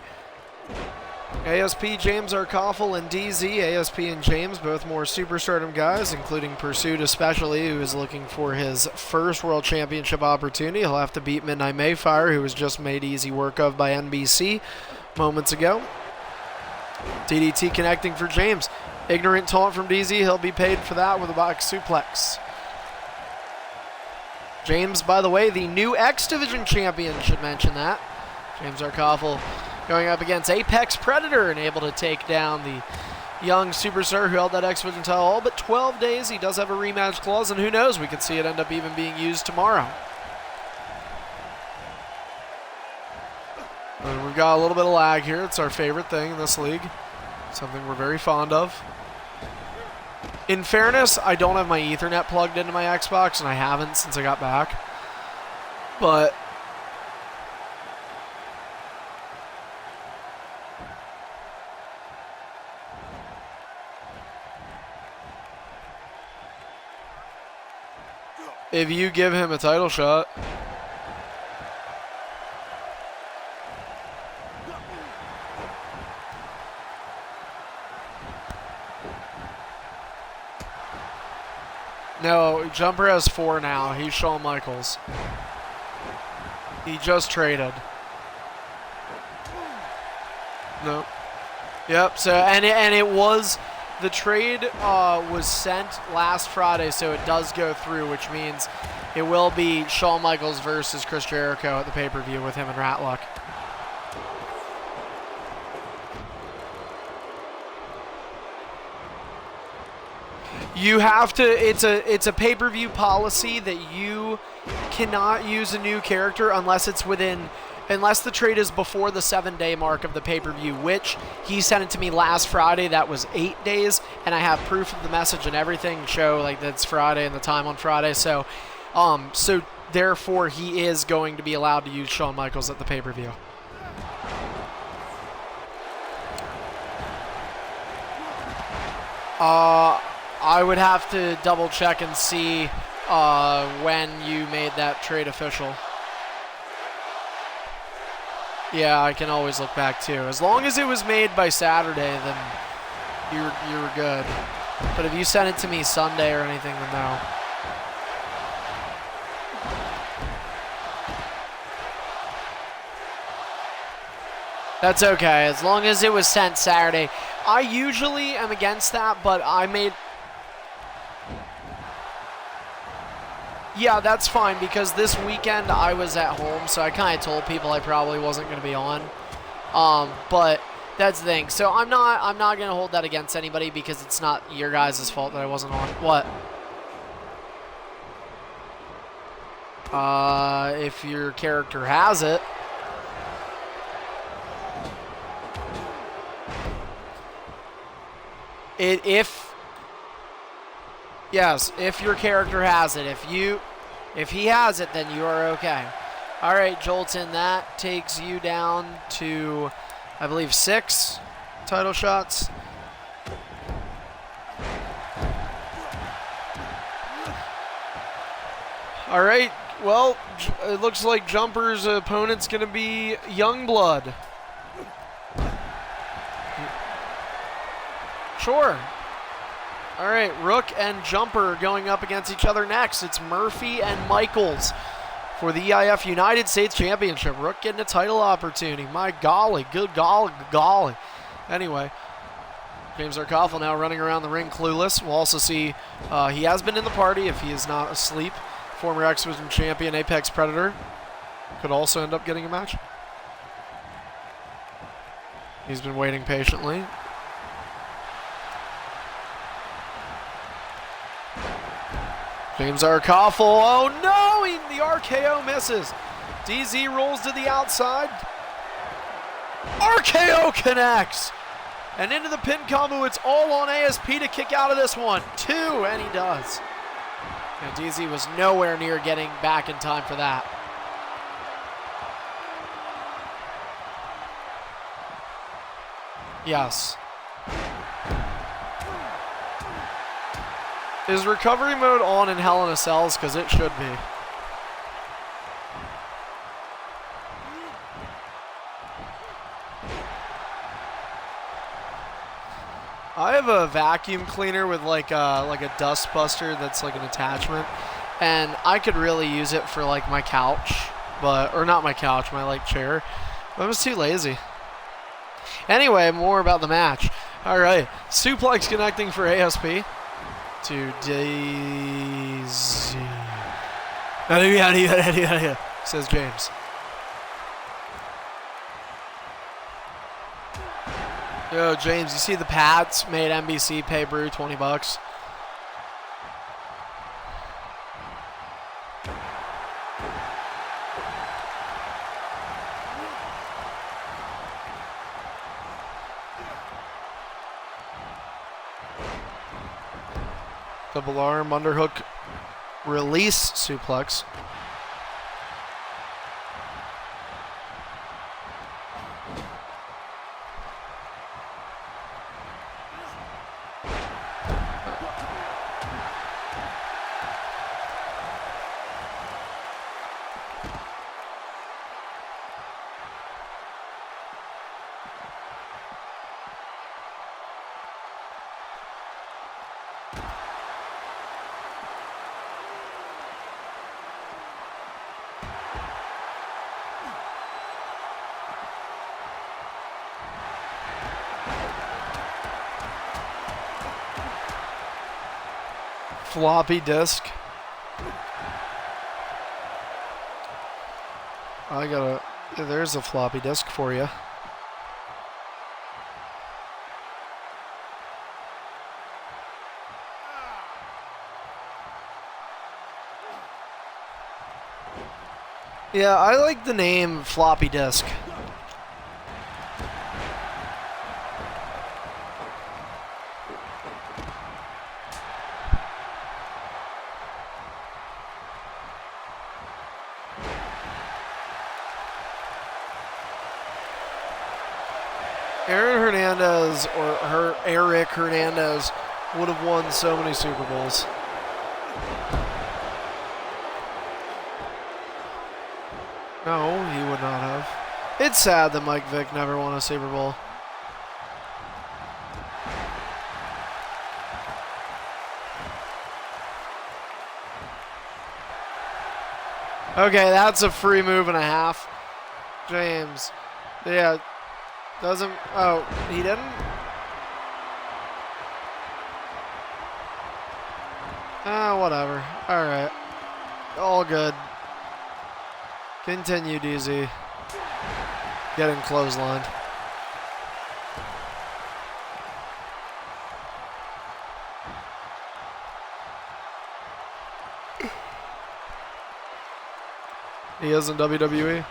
ASP, James R. Koffel, and DZ. ASP and James, both more Superstardom guys, including Pursuit especially, who is looking for his first World Championship opportunity. He'll have to beat Midnight Mayfire, who was just made easy work of by NBC moments ago. DDT connecting for James. Ignorant taunt from DZ. He'll be paid for that with a box suplex. James, by the way, the new X Division champion, should mention that. James R. Koffel going up against Apex Predator and able to take down the young superstar who held that X Division title all but 12 days. He does have a rematch clause, and who knows, we could see it end up even being used tomorrow. And we've got a little bit of lag here. It's our favorite thing in this league. Something we're very fond of. In fairness, I don't have my Ethernet plugged into my Xbox, and I haven't since I got back. But If you give him a title shot. No, Jumper has 4 now. He's Shawn Michaels. He just traded. No. Yep. So and it was the trade was sent last Friday, so it does go through, which means it will be Shawn Michaels versus Chris Jericho at the pay-per-view with him and Ratluck. You have to. It's a pay-per-view policy that you cannot use a new character unless the trade is before the 7-day mark of the pay-per-view, which he sent it to me last Friday. That was 8 days, and I have proof of the message and everything. Show like that's Friday and the time on Friday. So therefore he is going to be allowed to use Shawn Michaels at the pay-per-view. I would have to double check and see when you made that trade official. Yeah, I can always look back too. As long as it was made by Saturday, then you were good. But if you sent it to me Sunday or anything, then no. That's okay, as long as it was sent Saturday. I usually am against that, but yeah, that's fine, because this weekend I was at home, so I kind of told people I probably wasn't going to be on. But that's the thing. So I'm not going to hold that against anybody, because it's not your guys' fault that I wasn't on. What? If your character has it. Yes, if your character has it. If he has it, then you are okay. All right, Jolton, that takes you down to, I believe, 6 title shots. All right, well, it looks like Jumper's opponent's going to be Youngblood. Sure. All right, Rook and Jumper going up against each other next. It's Murphy and Michaels for the EIF United States Championship. Rook getting a title opportunity. My golly, good golly. Anyway, James Arkoffel now running around the ring clueless. We'll also see he has been in the party if he is not asleep. Former X Division champion Apex Predator could also end up getting a match. He's been waiting patiently. James Arkoffel, oh no, the RKO misses. DZ rolls to the outside. RKO connects. And into the pin combo, it's all on ASP to kick out of this one. 2, and he does. And DZ was nowhere near getting back in time for that. Yes. Is recovery mode on in Hell in a Cells? Because it should be. I have a vacuum cleaner with like a dust buster that's like an attachment, and I could really use it for like my couch, or not my couch, my like chair. But I was too lazy. Anyway, more about the match. All right, suplex connecting for ASP. To Daisy. Says James. Yo, James, you see the Pats made NBC pay Brew $20? Double arm, underhook, release suplex. Floppy disk. There's a floppy disk for you. Yeah, I like the name floppy disk. Eric Hernandez would have won so many Super Bowls. No, he would not have. It's sad that Mike Vick never won a Super Bowl. Okay, that's a free move and a half. James. Yeah. Doesn't. Oh, he didn't? Whatever. Alright. All good. Continue, DZ. Getting clotheslined. He is in WWE.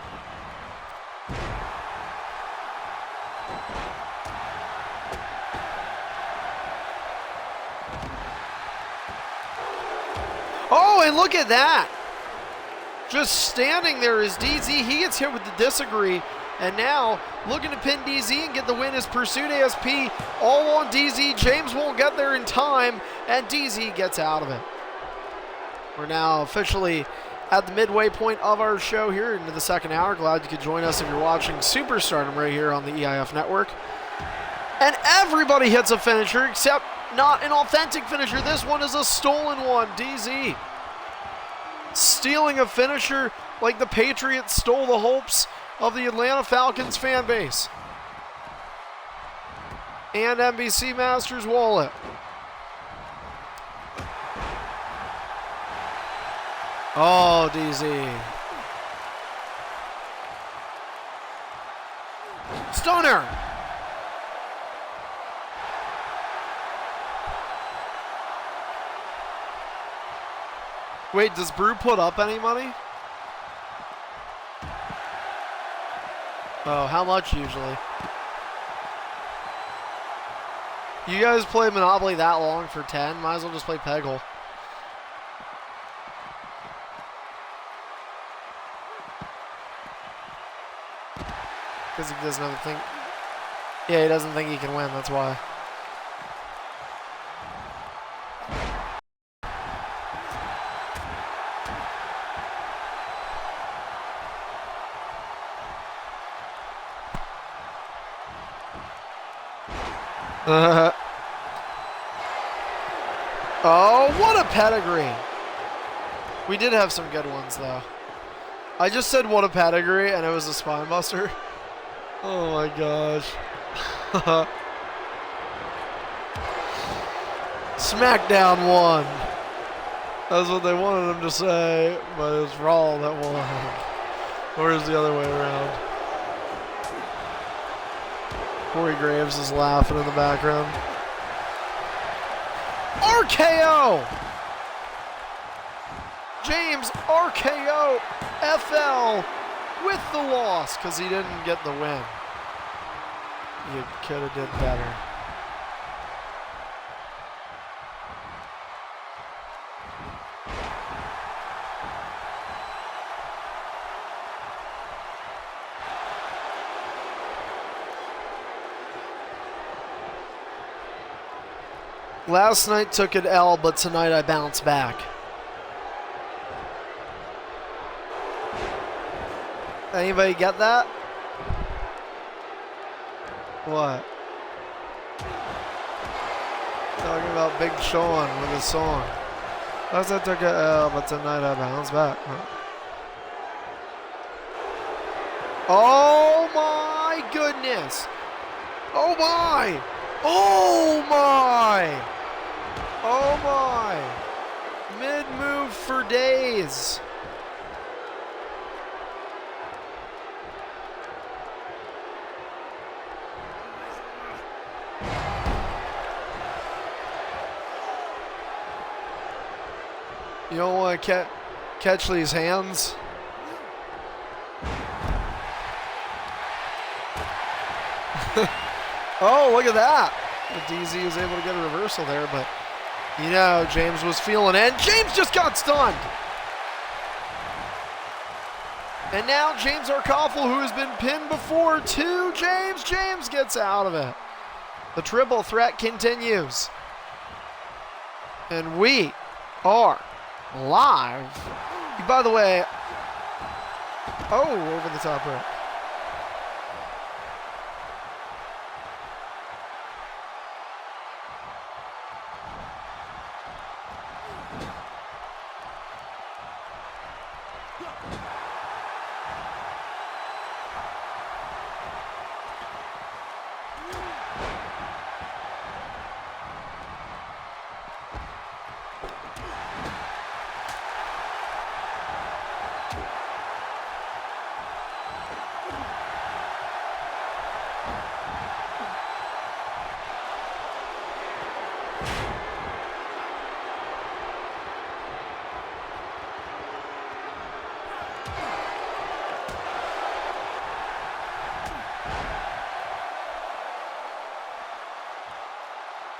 Oh, and look at that. Just standing there is DZ. He gets hit with the disagree. And now looking to pin DZ and get the win is Pursuit ASP. All on DZ. James won't get there in time. And DZ gets out of it. We're now officially at the midway point of our show here into the second hour. Glad you could join us if you're watching Superstardom right here on the EIF Network. And everybody hits a finisher except not an authentic finisher. This one is a stolen one. DZ stealing a finisher like the Patriots stole the hopes of the Atlanta Falcons fan base. And NBC Masters wallet. Oh, DZ. Stunner. Wait, does Brew put up any money? Oh, how much usually? You guys play Monopoly that long for 10? Might as well just play Peggle. Because he doesn't think... Yeah, he doesn't think he can win, that's why. Oh, what a pedigree. We did have some good ones, though. I just said what a pedigree, and it was a spine buster. Oh, my gosh. SmackDown won. That's what they wanted him to say, but it was Raw that won. Or is the other way around? Corey Graves is laughing in the background. RKO! James RKO FL with the loss because he didn't get the win. You could have did better. Last night took an L, but tonight I bounced back. Anybody get that? What? Talking about Big Sean with his song. Last night took an L, but tonight I bounced back. Oh my goodness! Oh my! Oh my! Oh my! for days. You don't want to catch these hands. Oh, look at that. The DZ was able to get a reversal there, but you know, James was feeling it, and James just got stunned. And now James Arkoffel, who has been pinned before, to James. James gets out of it. The triple threat continues. And we are live. By the way, oh, over the top rope.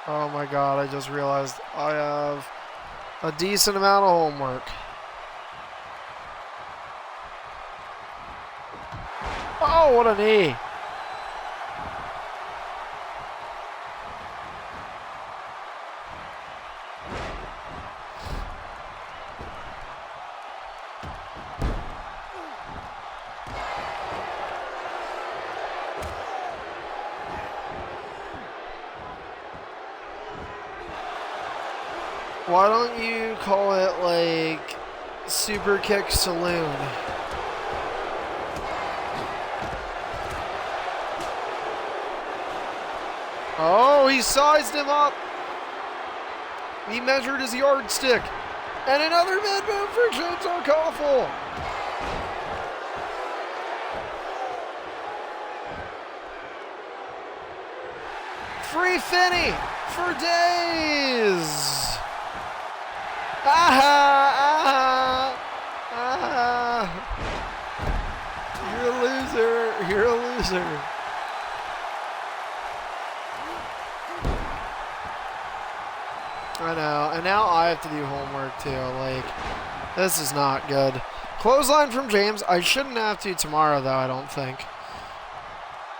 Oh my god, I just realized I have a decent amount of homework. Oh, what a knee. Why don't you call it like Super Kick Saloon? Oh, he sized him up. He measured his yardstick. And another mid-move for James Arkoffel. Free Finney for days. You're a loser. You're a loser. I know. And now I have to do homework too. Like, this is not good. Clothesline from James. I shouldn't have to tomorrow, though, I don't think.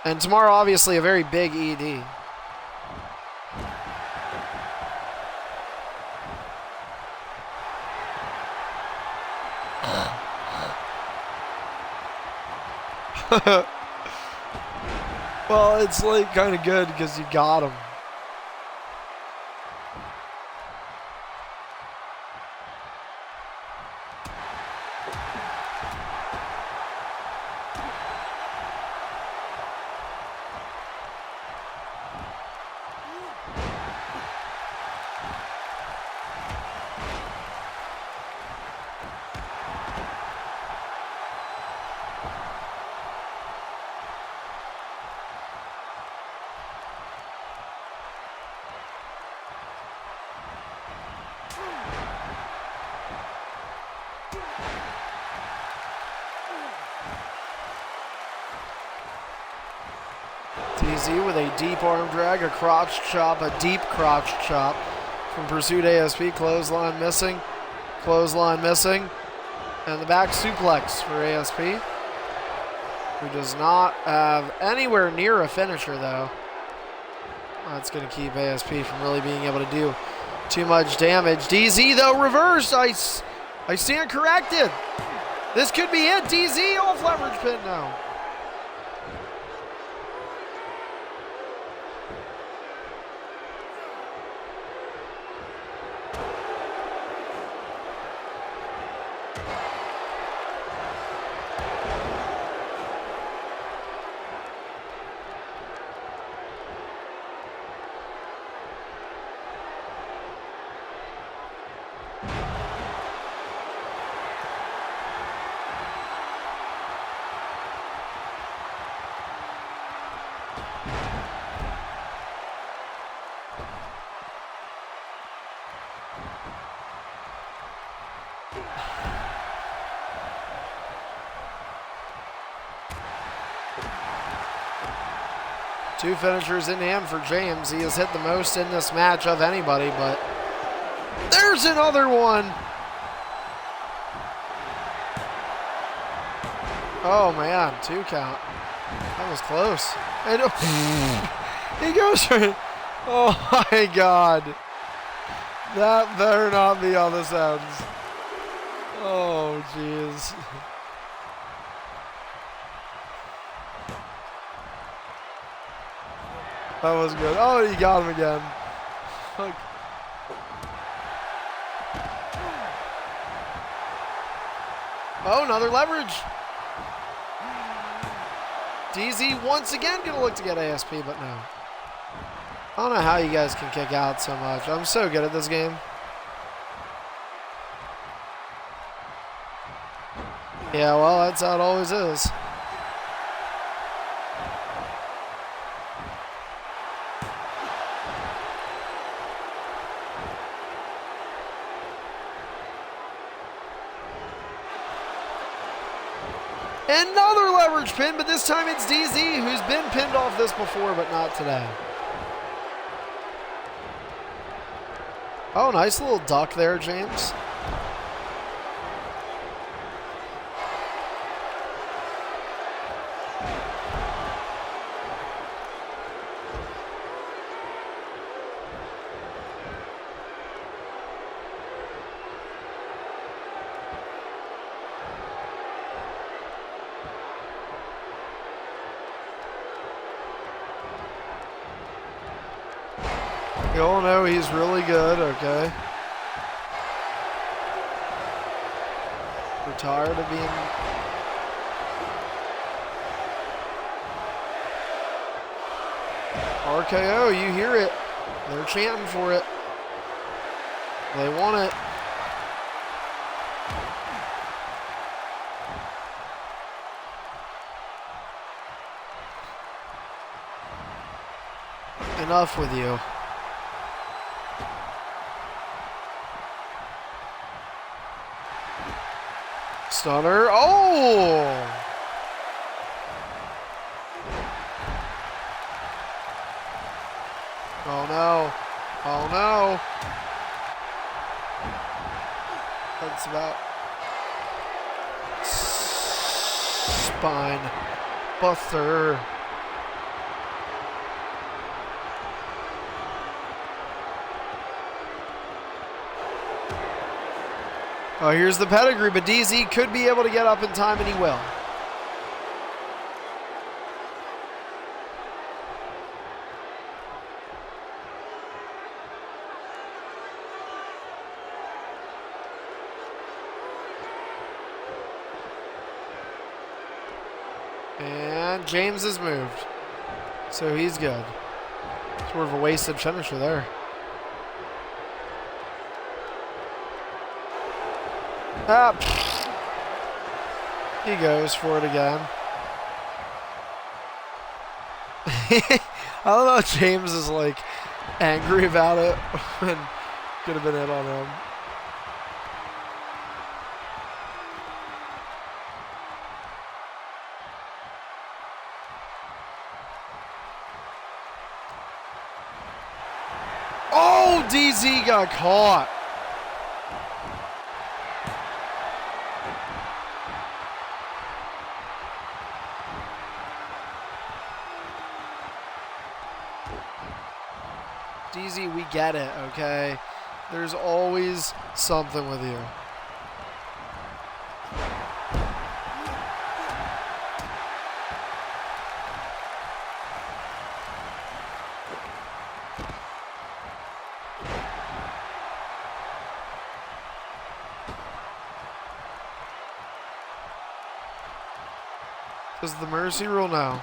And tomorrow, obviously, a very big ED. Well, it's like kind of good because you got him. DZ with a deep arm drag, a crotch chop, a deep crotch chop from Pursuit ASP. Clothesline missing, and the back suplex for ASP, who does not have anywhere near a finisher though. That's going to keep ASP from really being able to do too much damage. DZ though reversed. I stand corrected. This could be it. DZ off leverage pin now. 2 finishers in hand for James. He has hit the most in this match of anybody, but there's another one. Oh, man. 2 count. That was close. And, he goes for... Oh, my God. That better not be on this ends. Oh, jeez. That was good. Oh, he got him again. Look. Oh, another leverage. DZ once again going to look to get ASP, but no. I don't know how you guys can kick out so much. I'm so good at this game. Yeah, well, that's how it always is. Another leverage pin, but this time it's DZ, who's been pinned off this before, but not today. Oh, nice little duck there, James. You all know he's really good, okay? We're tired of being... RKO, you hear it. They're chanting for it. They want it. Enough with you. Stunner. Oh! Oh no. Oh no. That's about spine buster. Oh, here's the pedigree, but DZ could be able to get up in time, and he will. And James has moved, so he's good. Sort of a wasted finisher there. Ah, he goes for it again. I don't know if James is like angry about it and could have been it on him. Oh, DZ got caught. DZ, we get it, okay? There's always something with you. Does the mercy rule now?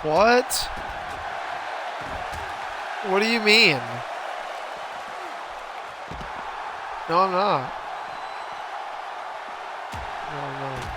What? What do you mean? No, I'm not. No, I'm not.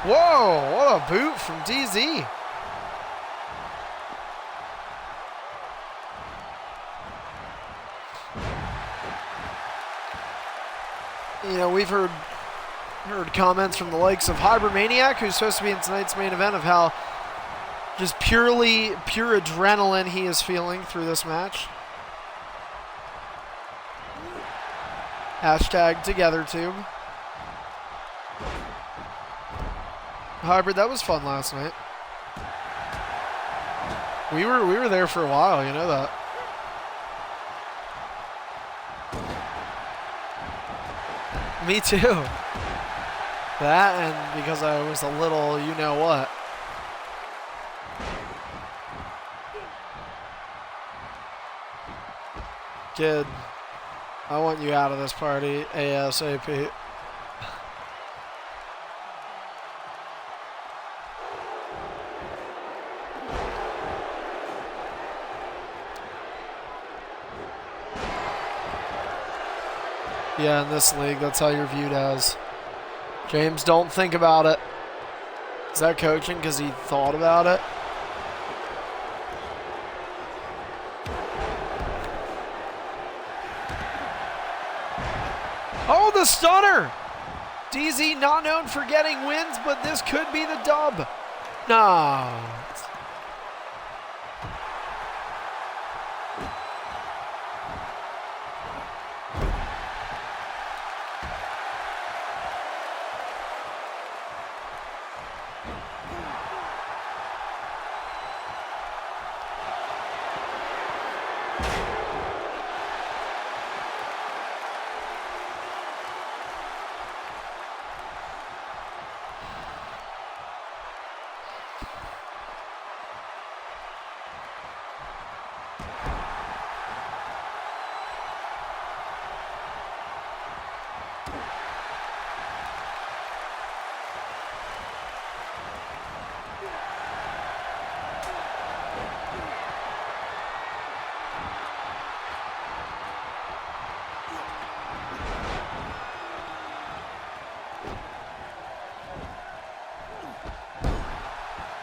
Whoa, what a boot from DZ. You know, we've heard comments from the likes of Hybermaniac, who's supposed to be in tonight's main event, of how just pure adrenaline he is feeling through this match. Hashtag TogetherTube. Hybrid, that was fun last night. We were there for a while, you know that. Me too. That, and because I was a little you know what. Kid, I want you out of this party ASAP. Yeah, in this league, that's how you're viewed as. James, don't think about it. Is that coaching because he thought about it? Oh, the stunner! DZ not known for getting wins, but this could be the dub. No.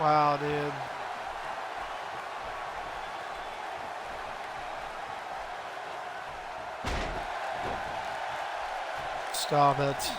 Wow, dude. Stop it.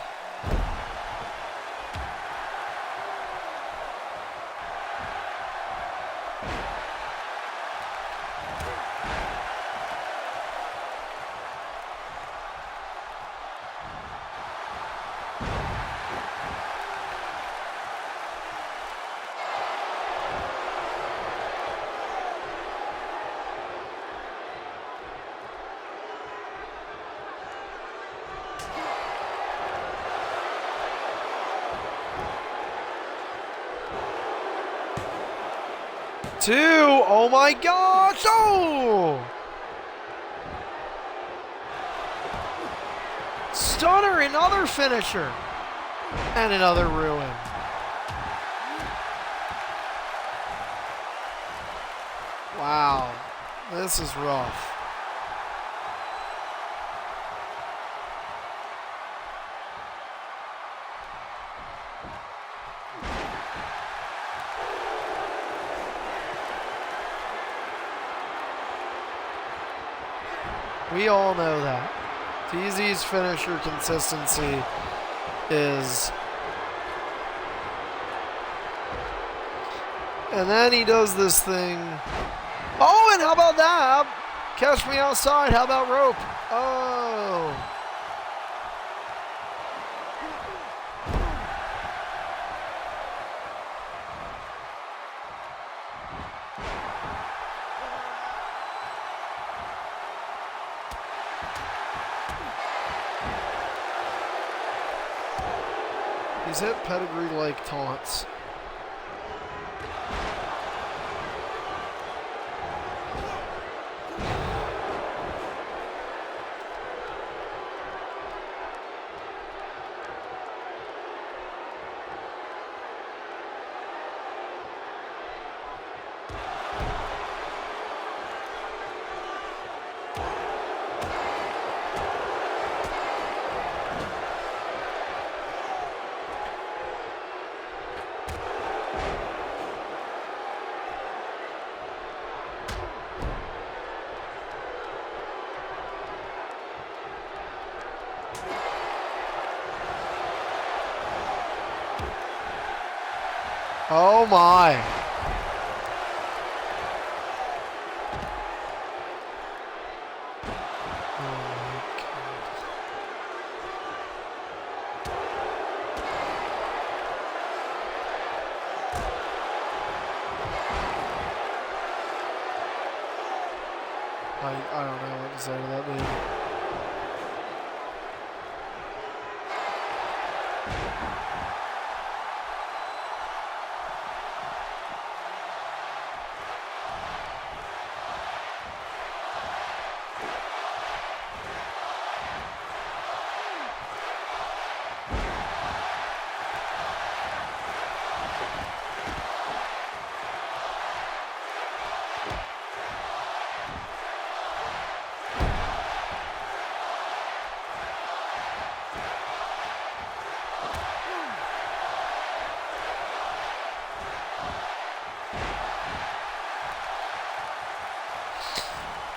Two. Oh my gosh. Oh! Stunner, another finisher. And another ruin. Wow. This is rough. We all know that. DZ's finisher consistency is... And then he does this thing. Oh, and how about that? Catch me outside. How about rope? Oh. He's hit pedigree-like taunts. Oh my. I don't know what to say to that dude.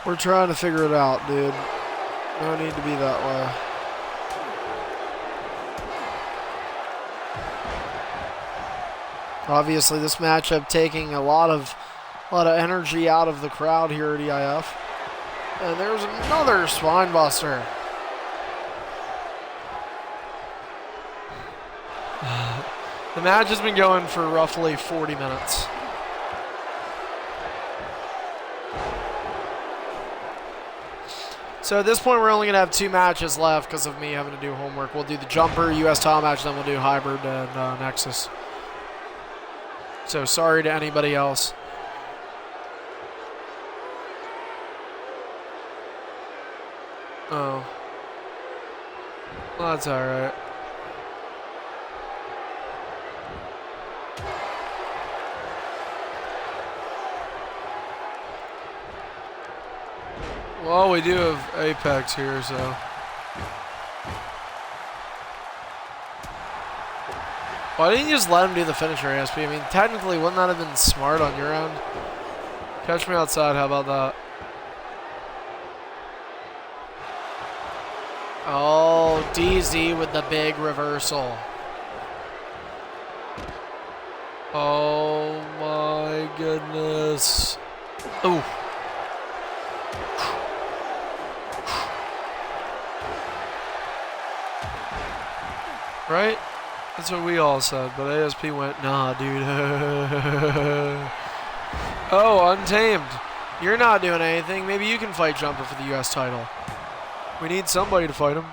We're trying to figure it out, dude. No need to be that way. Obviously, this matchup taking a lot of energy out of the crowd here at EIF. And there's another spine buster. The match has been going for roughly 40 minutes. So at this point, we're only going to have 2 matches left because of me having to do homework. We'll do the jumper, US title match, then we'll do hybrid and Nexus. So sorry to anybody else. Oh. Well, that's all right. Well, we do have Apex here, so. Why didn't you just let him do the finisher, ASP? I mean, technically, wouldn't that have been smart on your end? Catch me outside, how about that? Oh, DZ with the big reversal. Oh my goodness. Ooh. Right? That's what we all said, but ASP went, nah, dude. Oh, Untamed. You're not doing anything. Maybe you can fight Jumper for the US title. We need somebody to fight him.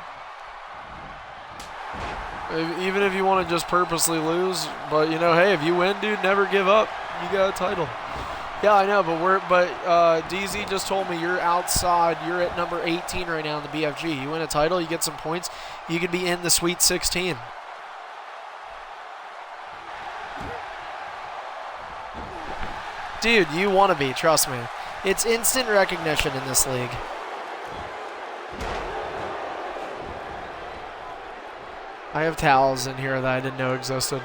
Even if you want to just purposely lose, but you know, hey, if you win, dude, never give up. You got a title. Yeah, I know, but DZ just told me you're outside. You're at number 18 right now in the BFG. You win a title, you get some points, you could be in the Sweet 16. Dude, you want to be, trust me. It's instant recognition in this league. I have towels in here that I didn't know existed.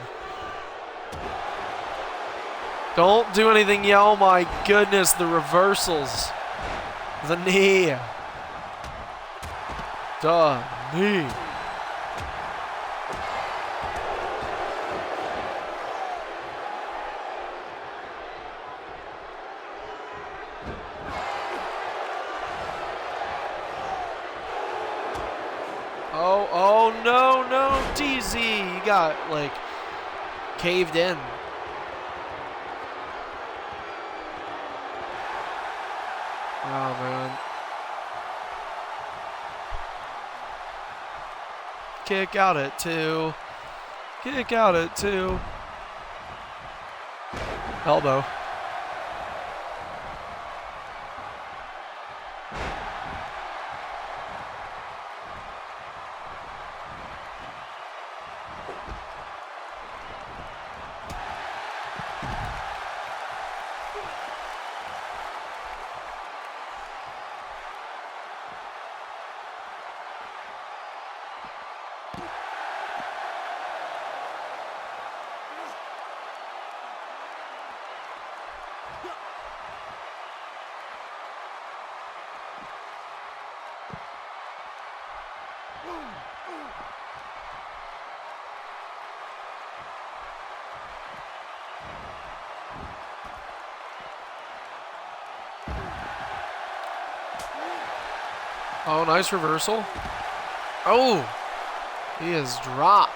Don't do anything, yeah, oh my goodness, the reversals. The knee. Duh, me. Oh, no, DZ. You got, like, caved in. Oh, man. Kick out at 2. Kick out at 2. Elbow. Oh, nice reversal. Oh, he is dropped.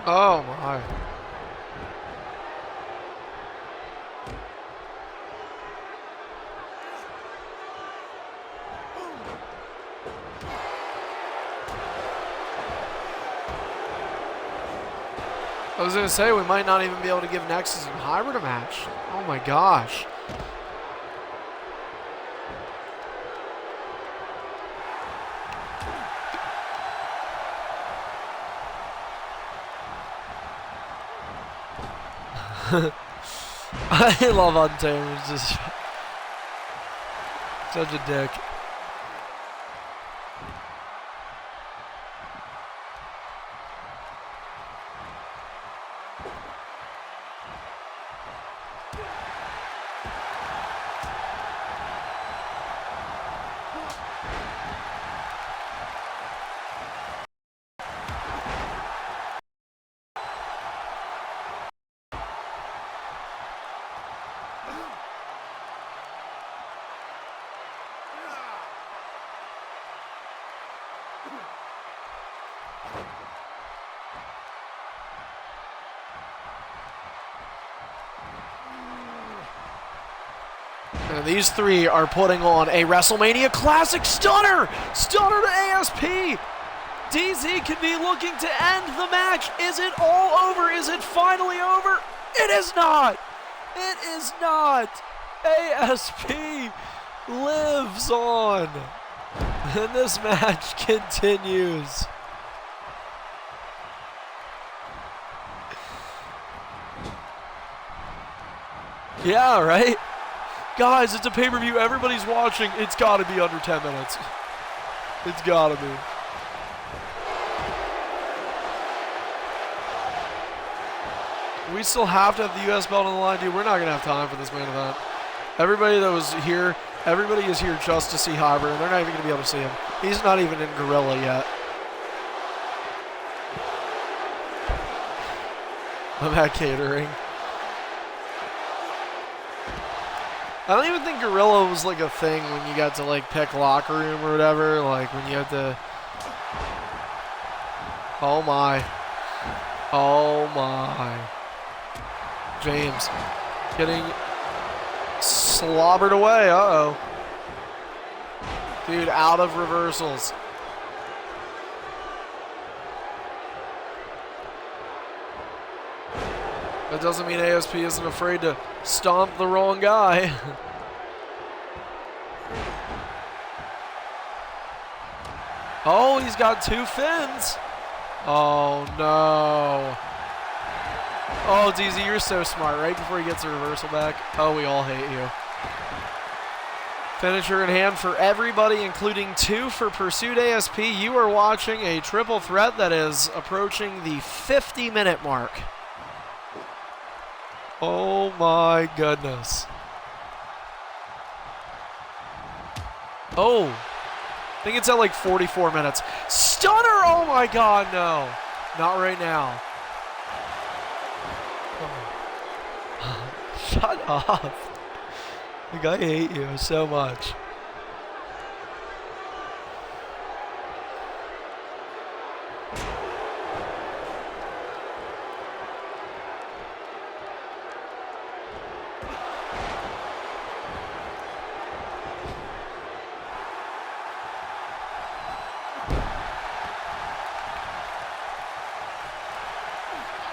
Oh, my. I was going to say, we might not even be able to give Nexus and Hybrid a match. Oh my gosh. I love Untamed. It's just such a dick. And these three are putting on a WrestleMania Classic stunner! Stunner to ASP! DZ could be looking to end the match. Is it all over? Is it finally over? It is not! It is not! ASP lives on! And this match continues. Yeah, right? Guys, it's a pay-per-view. Everybody's watching. It's got to be under 10 minutes. It's got to be. We still have to have the U.S. belt on the line, dude. We're not going to have time for this main event. Everybody that was here, everybody is here just to see Hybrid, and they're not even going to be able to see him. He's not even in Gorilla yet. I'm at catering. I don't even think Gorilla was like a thing when you got to like pick locker room or whatever. Like when you had to. Oh my. Oh my. James getting slobbered away. Uh-oh. Dude, out of reversals. That doesn't mean ASP isn't afraid to stomp the wrong guy. Oh, he's got 2 fins. Oh, no. Oh, DZ, you're so smart. Right before he gets the reversal back. Oh, we all hate you. Finisher in hand for everybody, including 2 for Pursuit ASP. You are watching a triple threat that is approaching the 50-minute mark. Oh my goodness. Oh, I think it's at like 44 minutes. Stunner! Oh my god, no. Not right now. Shut up. Like, I hate you so much.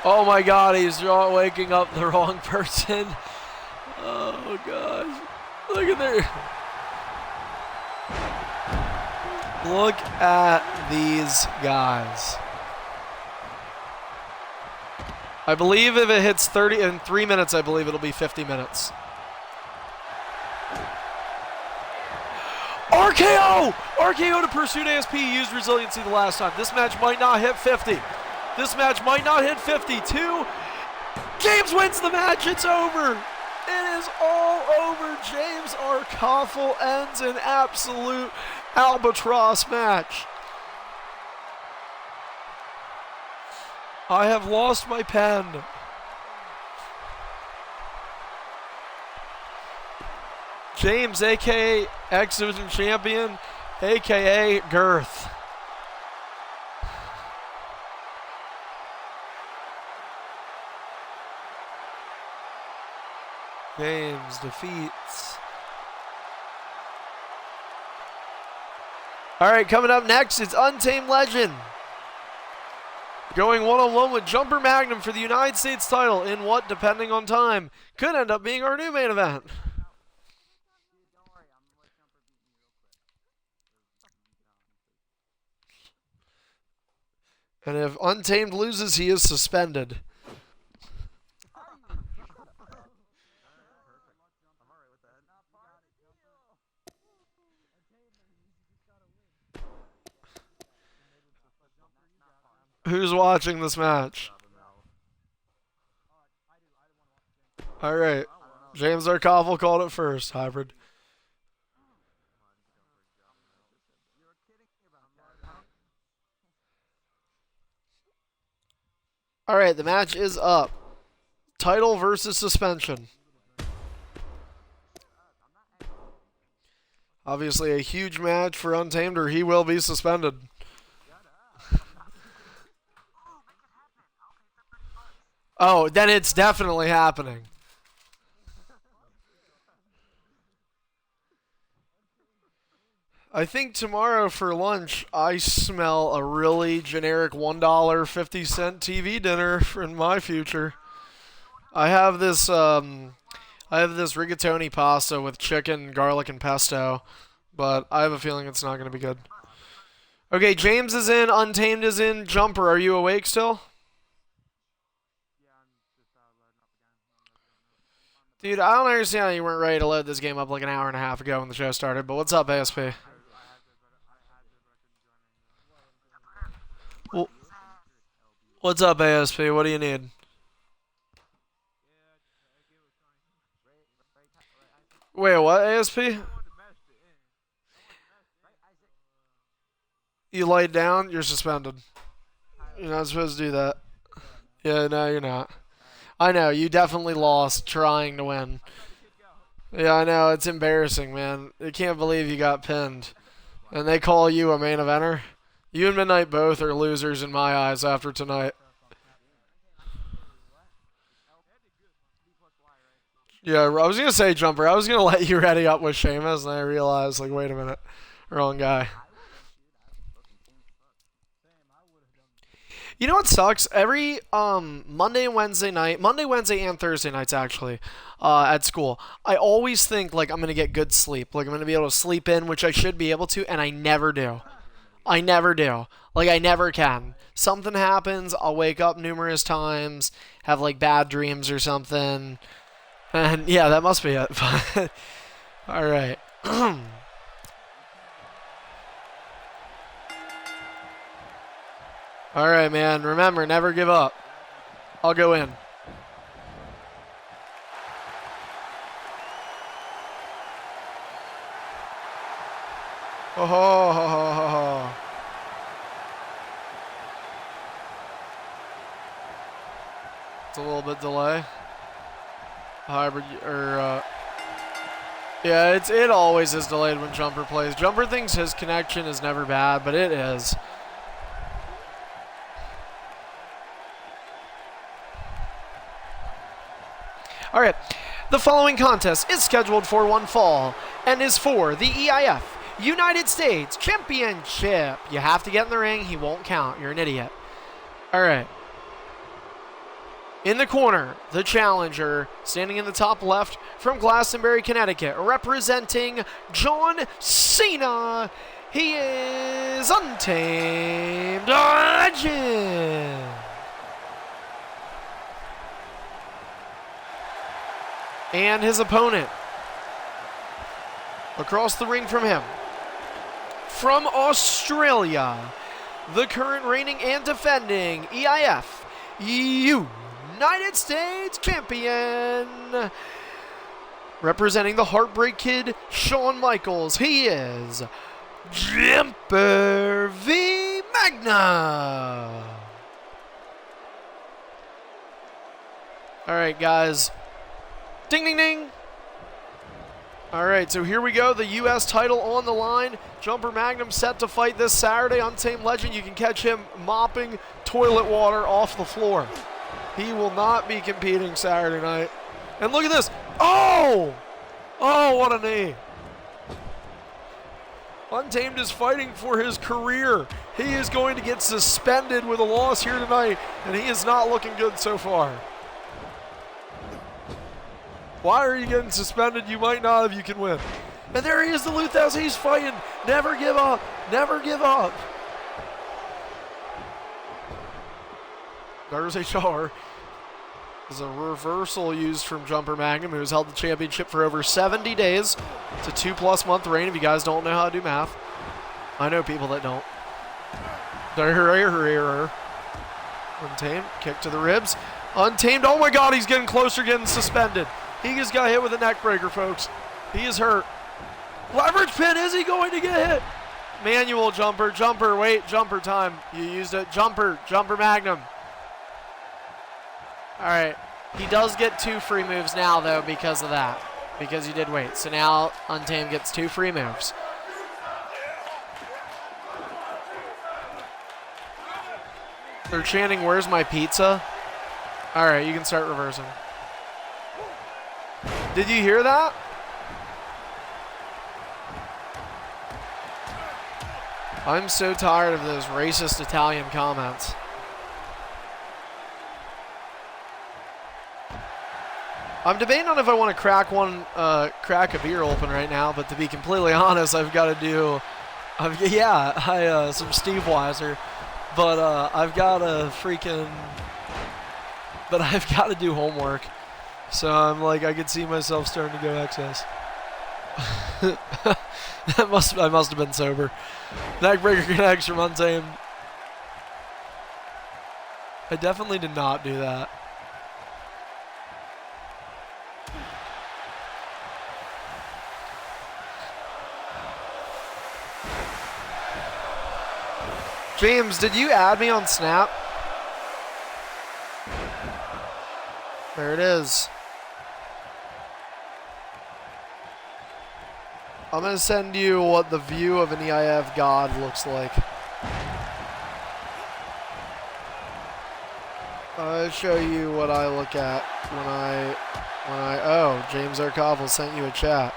Oh my god, he's waking up the wrong person. Oh gosh. Look at there. Look at these guys. I believe if it hits 30 in 3 minutes, I believe it'll be 50 minutes. RKO! RKO to Pursuit ASP. Used resiliency the last time. This match might not hit 50. This match might not hit 52. James wins the match. It's over. It is all over. James Arkoffel ends an absolute albatross match. I have lost my pen. James, a.k.a. X Division Champion, a.k.a. Girth. James defeats. All right, coming up next, it's Untamed Legend. Going one-on-one with Jumper Magnum for the United States title in what, depending on time, could end up being our new main event. And if Untamed loses, he is suspended. Who's watching this match? All right. James Arkoffel called it first, Hybrid. All right, the match is up. Title versus suspension. Obviously a huge match for Untamed, or he will be suspended. Oh, then it's definitely happening. I think tomorrow for lunch, I smell a really generic $1.50 TV dinner in my future. I have this rigatoni pasta with chicken, garlic, and pesto, but I have a feeling it's not going to be good. Okay, James is in, Untamed is in. Jumper, are you awake still? Dude, I don't understand how you weren't ready to load this game up like an hour and a half ago when the show started, but what's up, ASP? Well, what's up, ASP? What do you need? Wait, what, ASP? You laid down, you're suspended. You're not supposed to do that. Yeah, no, you're not. I know, you definitely lost trying to win. Yeah, I know, it's embarrassing, man. I can't believe you got pinned. And they call you a main eventer? You and Midnight both are losers in my eyes after tonight. Yeah, I was going to say, Jumper, I was going to let you ready up with Sheamus, and I realized, like, wait a minute. Wrong guy. You know what sucks? Every Monday, Wednesday, and Thursday nights, actually, at school, I always think, like, I'm going to get good sleep. Like, I'm going to be able to sleep in, which I should be able to, and I never do. I never do. Like, I never can. Something happens, I'll wake up numerous times, have, like, bad dreams or something. And, yeah, that must be it. All right. All right, man. Remember, never give up. I'll go in. Oh, ho, ho, ho, ho, ho. It's a little bit delay. Hybrid or yeah, it always is delayed when Jumper plays. Jumper thinks his connection is never bad, but it is. All right, the following contest is scheduled for one fall and is for the EIF United States Championship. You have to get in the ring. He won't count. You're an idiot. All right. In the corner, the challenger, standing in the top left from Glastonbury, Connecticut, representing John Cena. He is Untamed Legend. And his opponent, across the ring from him, from Australia, the current reigning and defending EIF United States Champion, representing the Heartbreak Kid, Shawn Michaels. He is Jumper V Magna. All right, guys. Ding, ding, ding. All right, so here we go. The U.S. title on the line. Jumper Magnum set to fight this Saturday. Untamed Legend, you can catch him mopping toilet water off the floor. He will not be competing Saturday night. And look at this. Oh! Oh, what a knee. Untamed is fighting for his career. He is going to get suspended with a loss here tonight, and he is not looking good so far. Why are you getting suspended? You might not if you can win. And there he is, the Luthouse. He's fighting. Never give up. Never give up. There's a char. There's a reversal used from Jumper Magnum, who has held the championship for over 70 days. It's a 2+ month reign if you guys don't know how to do math. I know people that don't. Untamed, kick to the ribs. Untamed, oh my God, he's getting closer, getting suspended. He just got hit with a neck breaker, folks. He is hurt. Leverage pin, is he going to get hit? Manual jumper, wait, jumper time. You used it, jumper Magnum. All right, he does get 2 free moves now, though, because of that. Because he did wait. So now Untamed gets 2 free moves. They're chanting, "Where's my pizza?" All right, you can start reversing. Did you hear that? I'm so tired of those racist Italian comments. I'm debating on if I want to crack a beer open right now, but to be completely honest, I've got to do, some Steve Weiser, but I've got to do homework. So I'm like, I could see myself starting to go excess. I must have been sober. Neckbreaker connects from Untamed. I definitely did not do that. James, did you add me on Snap? There it is. I'm going to send you what the view of an EIF god looks like. I'll show you what I look at oh, James Arkoffel sent you a chat.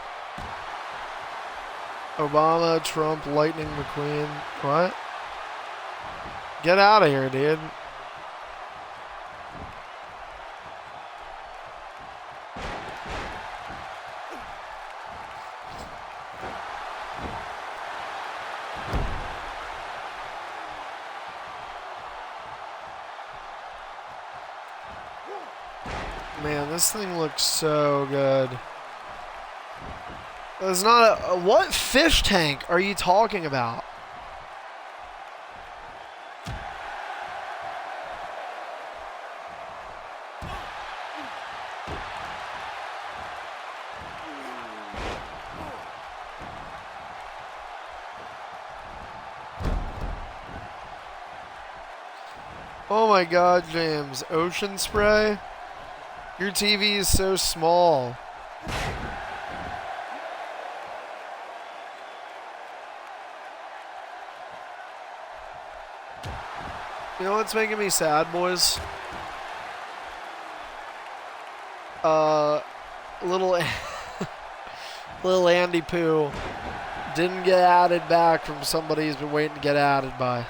Obama, Trump, Lightning McQueen. What? Get out of here, dude. Man, this thing looks so good. There's not a... What fish tank are you talking about? Oh my god, James. Ocean spray? Your TV is so small. You know what's making me sad, boys? Little little Andy Poo didn't get added back from somebody he's been waiting to get added by.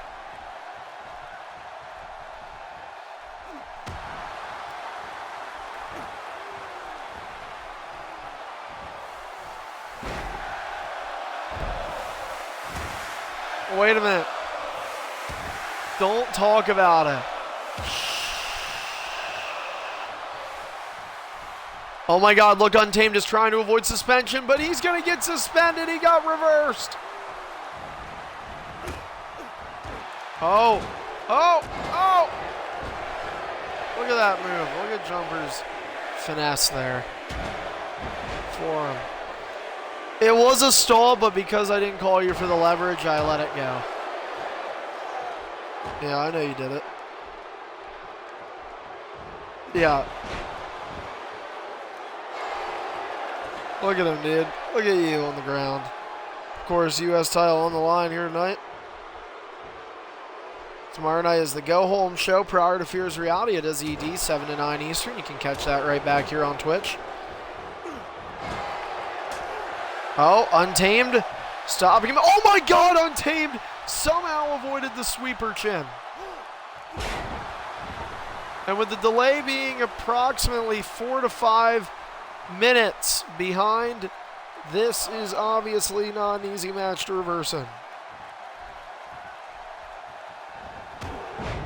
Wait a minute. Don't talk about it. Oh my god, look, Untamed is trying to avoid suspension, but he's going to get suspended. He got reversed. Oh. Look at that move. Look at Jumper's finesse there. For him. It was a stall, but because I didn't call you for the leverage, I let it go. Yeah, I know you did it. Yeah. Look at him, dude. Look at you on the ground. Of course, U.S. title on the line here tonight. Tomorrow night is the Go Home show prior to Fear's Reality. It is ED, 7 to 9 Eastern. You can catch that right back here on Twitch. Oh, Untamed stopping him. Oh my god, Untamed somehow avoided the sweeper chin. And with the delay being approximately 4 to 5 minutes behind, this is obviously not an easy match to reverse in.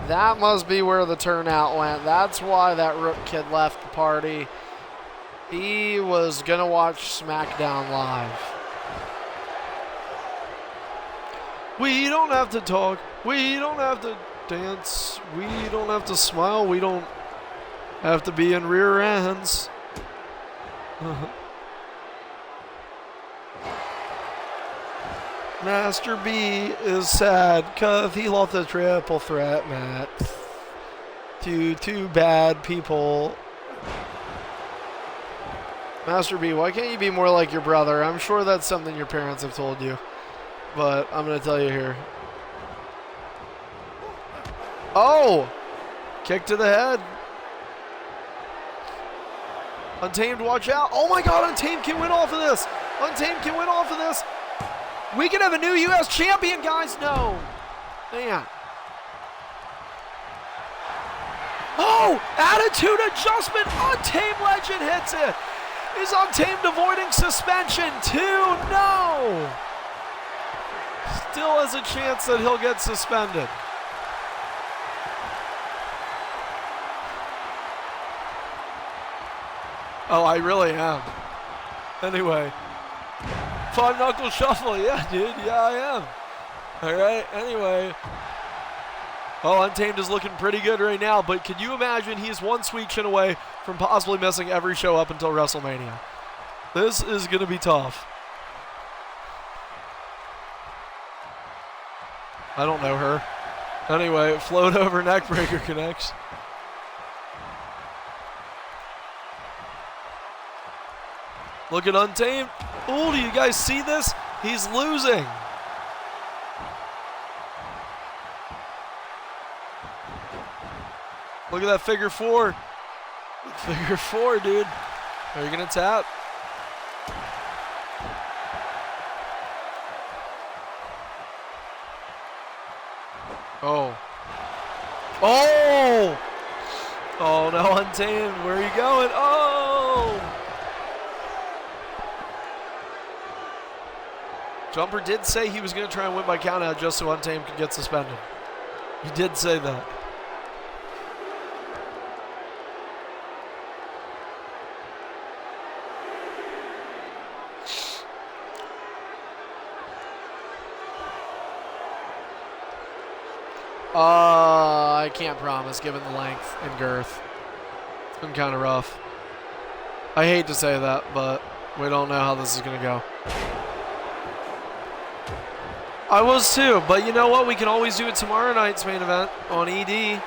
That must be where the turnout went. That's why that Rook kid left the party. He was going to watch SmackDown Live. We don't have to talk. We don't have to dance. We don't have to smile. We don't have to be in rear ends. Master B is sad because he lost a triple threat match to two bad people. Master B, why can't you be more like your brother? I'm sure that's something your parents have told you, but I'm going to tell you here. Oh! Kick to the head. Untamed, watch out. Oh my god, Untamed can win off of this. Untamed can win off of this. We can have a new U.S. champion, guys. No. Man. Oh, attitude adjustment. Untamed Legend hits it. Is Untamed avoiding suspension too? No. Still has a chance that he'll get suspended. Oh, I really am. Anyway. Five knuckle shuffle. Yeah, dude. Yeah, I am. All right. Anyway. Oh, Untamed is looking pretty good right now, but can you imagine he's one sweet chin away from possibly missing every show up until WrestleMania? This is going to be tough. I don't know her. Anyway, float over neckbreaker connects. Look at Untamed. Oh, do you guys see this? He's losing. Look at that figure four. Figure four, dude. Are you going to tap? Oh. Oh! Oh, no, Untamed. Where are you going? Oh! Jumper did say he was going to try and win by countout just so Untamed could get suspended. He did say that. I can't promise given the length and girth. It's been kind of rough. I hate to say that, but we don't know how this is going to go. I was too, but you know what? We can always do it tomorrow night's main event on ED.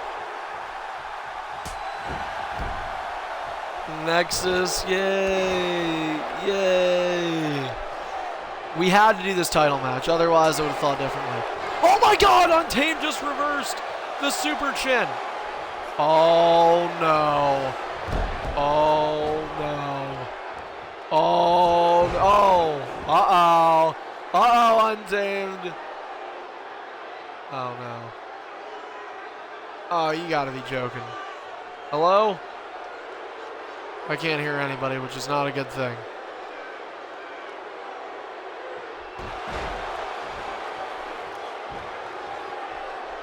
Nexus, yay, yay. We had to do this title match, otherwise I would have thought differently. Oh my god, Untamed just reversed the super chin. Oh no. Oh no. Oh no. Uh-oh. Uh-oh, Untamed. Oh no. Oh, you gotta be joking. Hello? I can't hear anybody, which is not a good thing.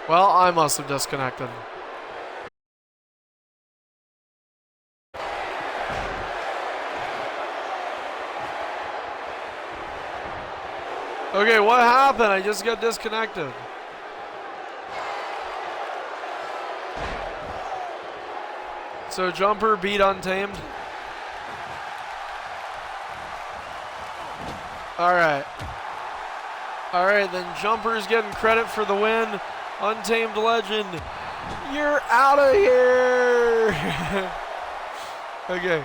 Well, I must have disconnected. Okay, what happened? I just got disconnected. So Jumper beat Untamed. Alright. Alright, then Jumper's getting credit for the win. Untamed Legend, you're out of here. Okay.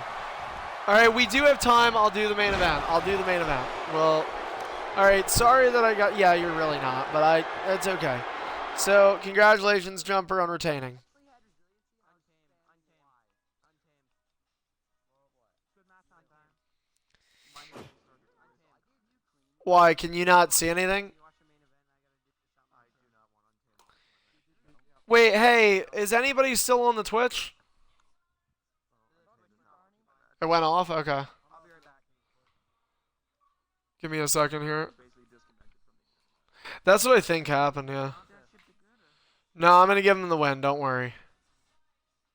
Alright, we do have time. I'll do the main event. Well, alright, sorry that I got... Yeah, you're really not, but it's okay. So, congratulations, Jumper, on retaining. Why, can you not see anything? Wait, hey, is anybody still on the Twitch? It went off? Okay. Give me a second here. That's what I think happened, yeah. No, I'm going to give him the win, don't worry.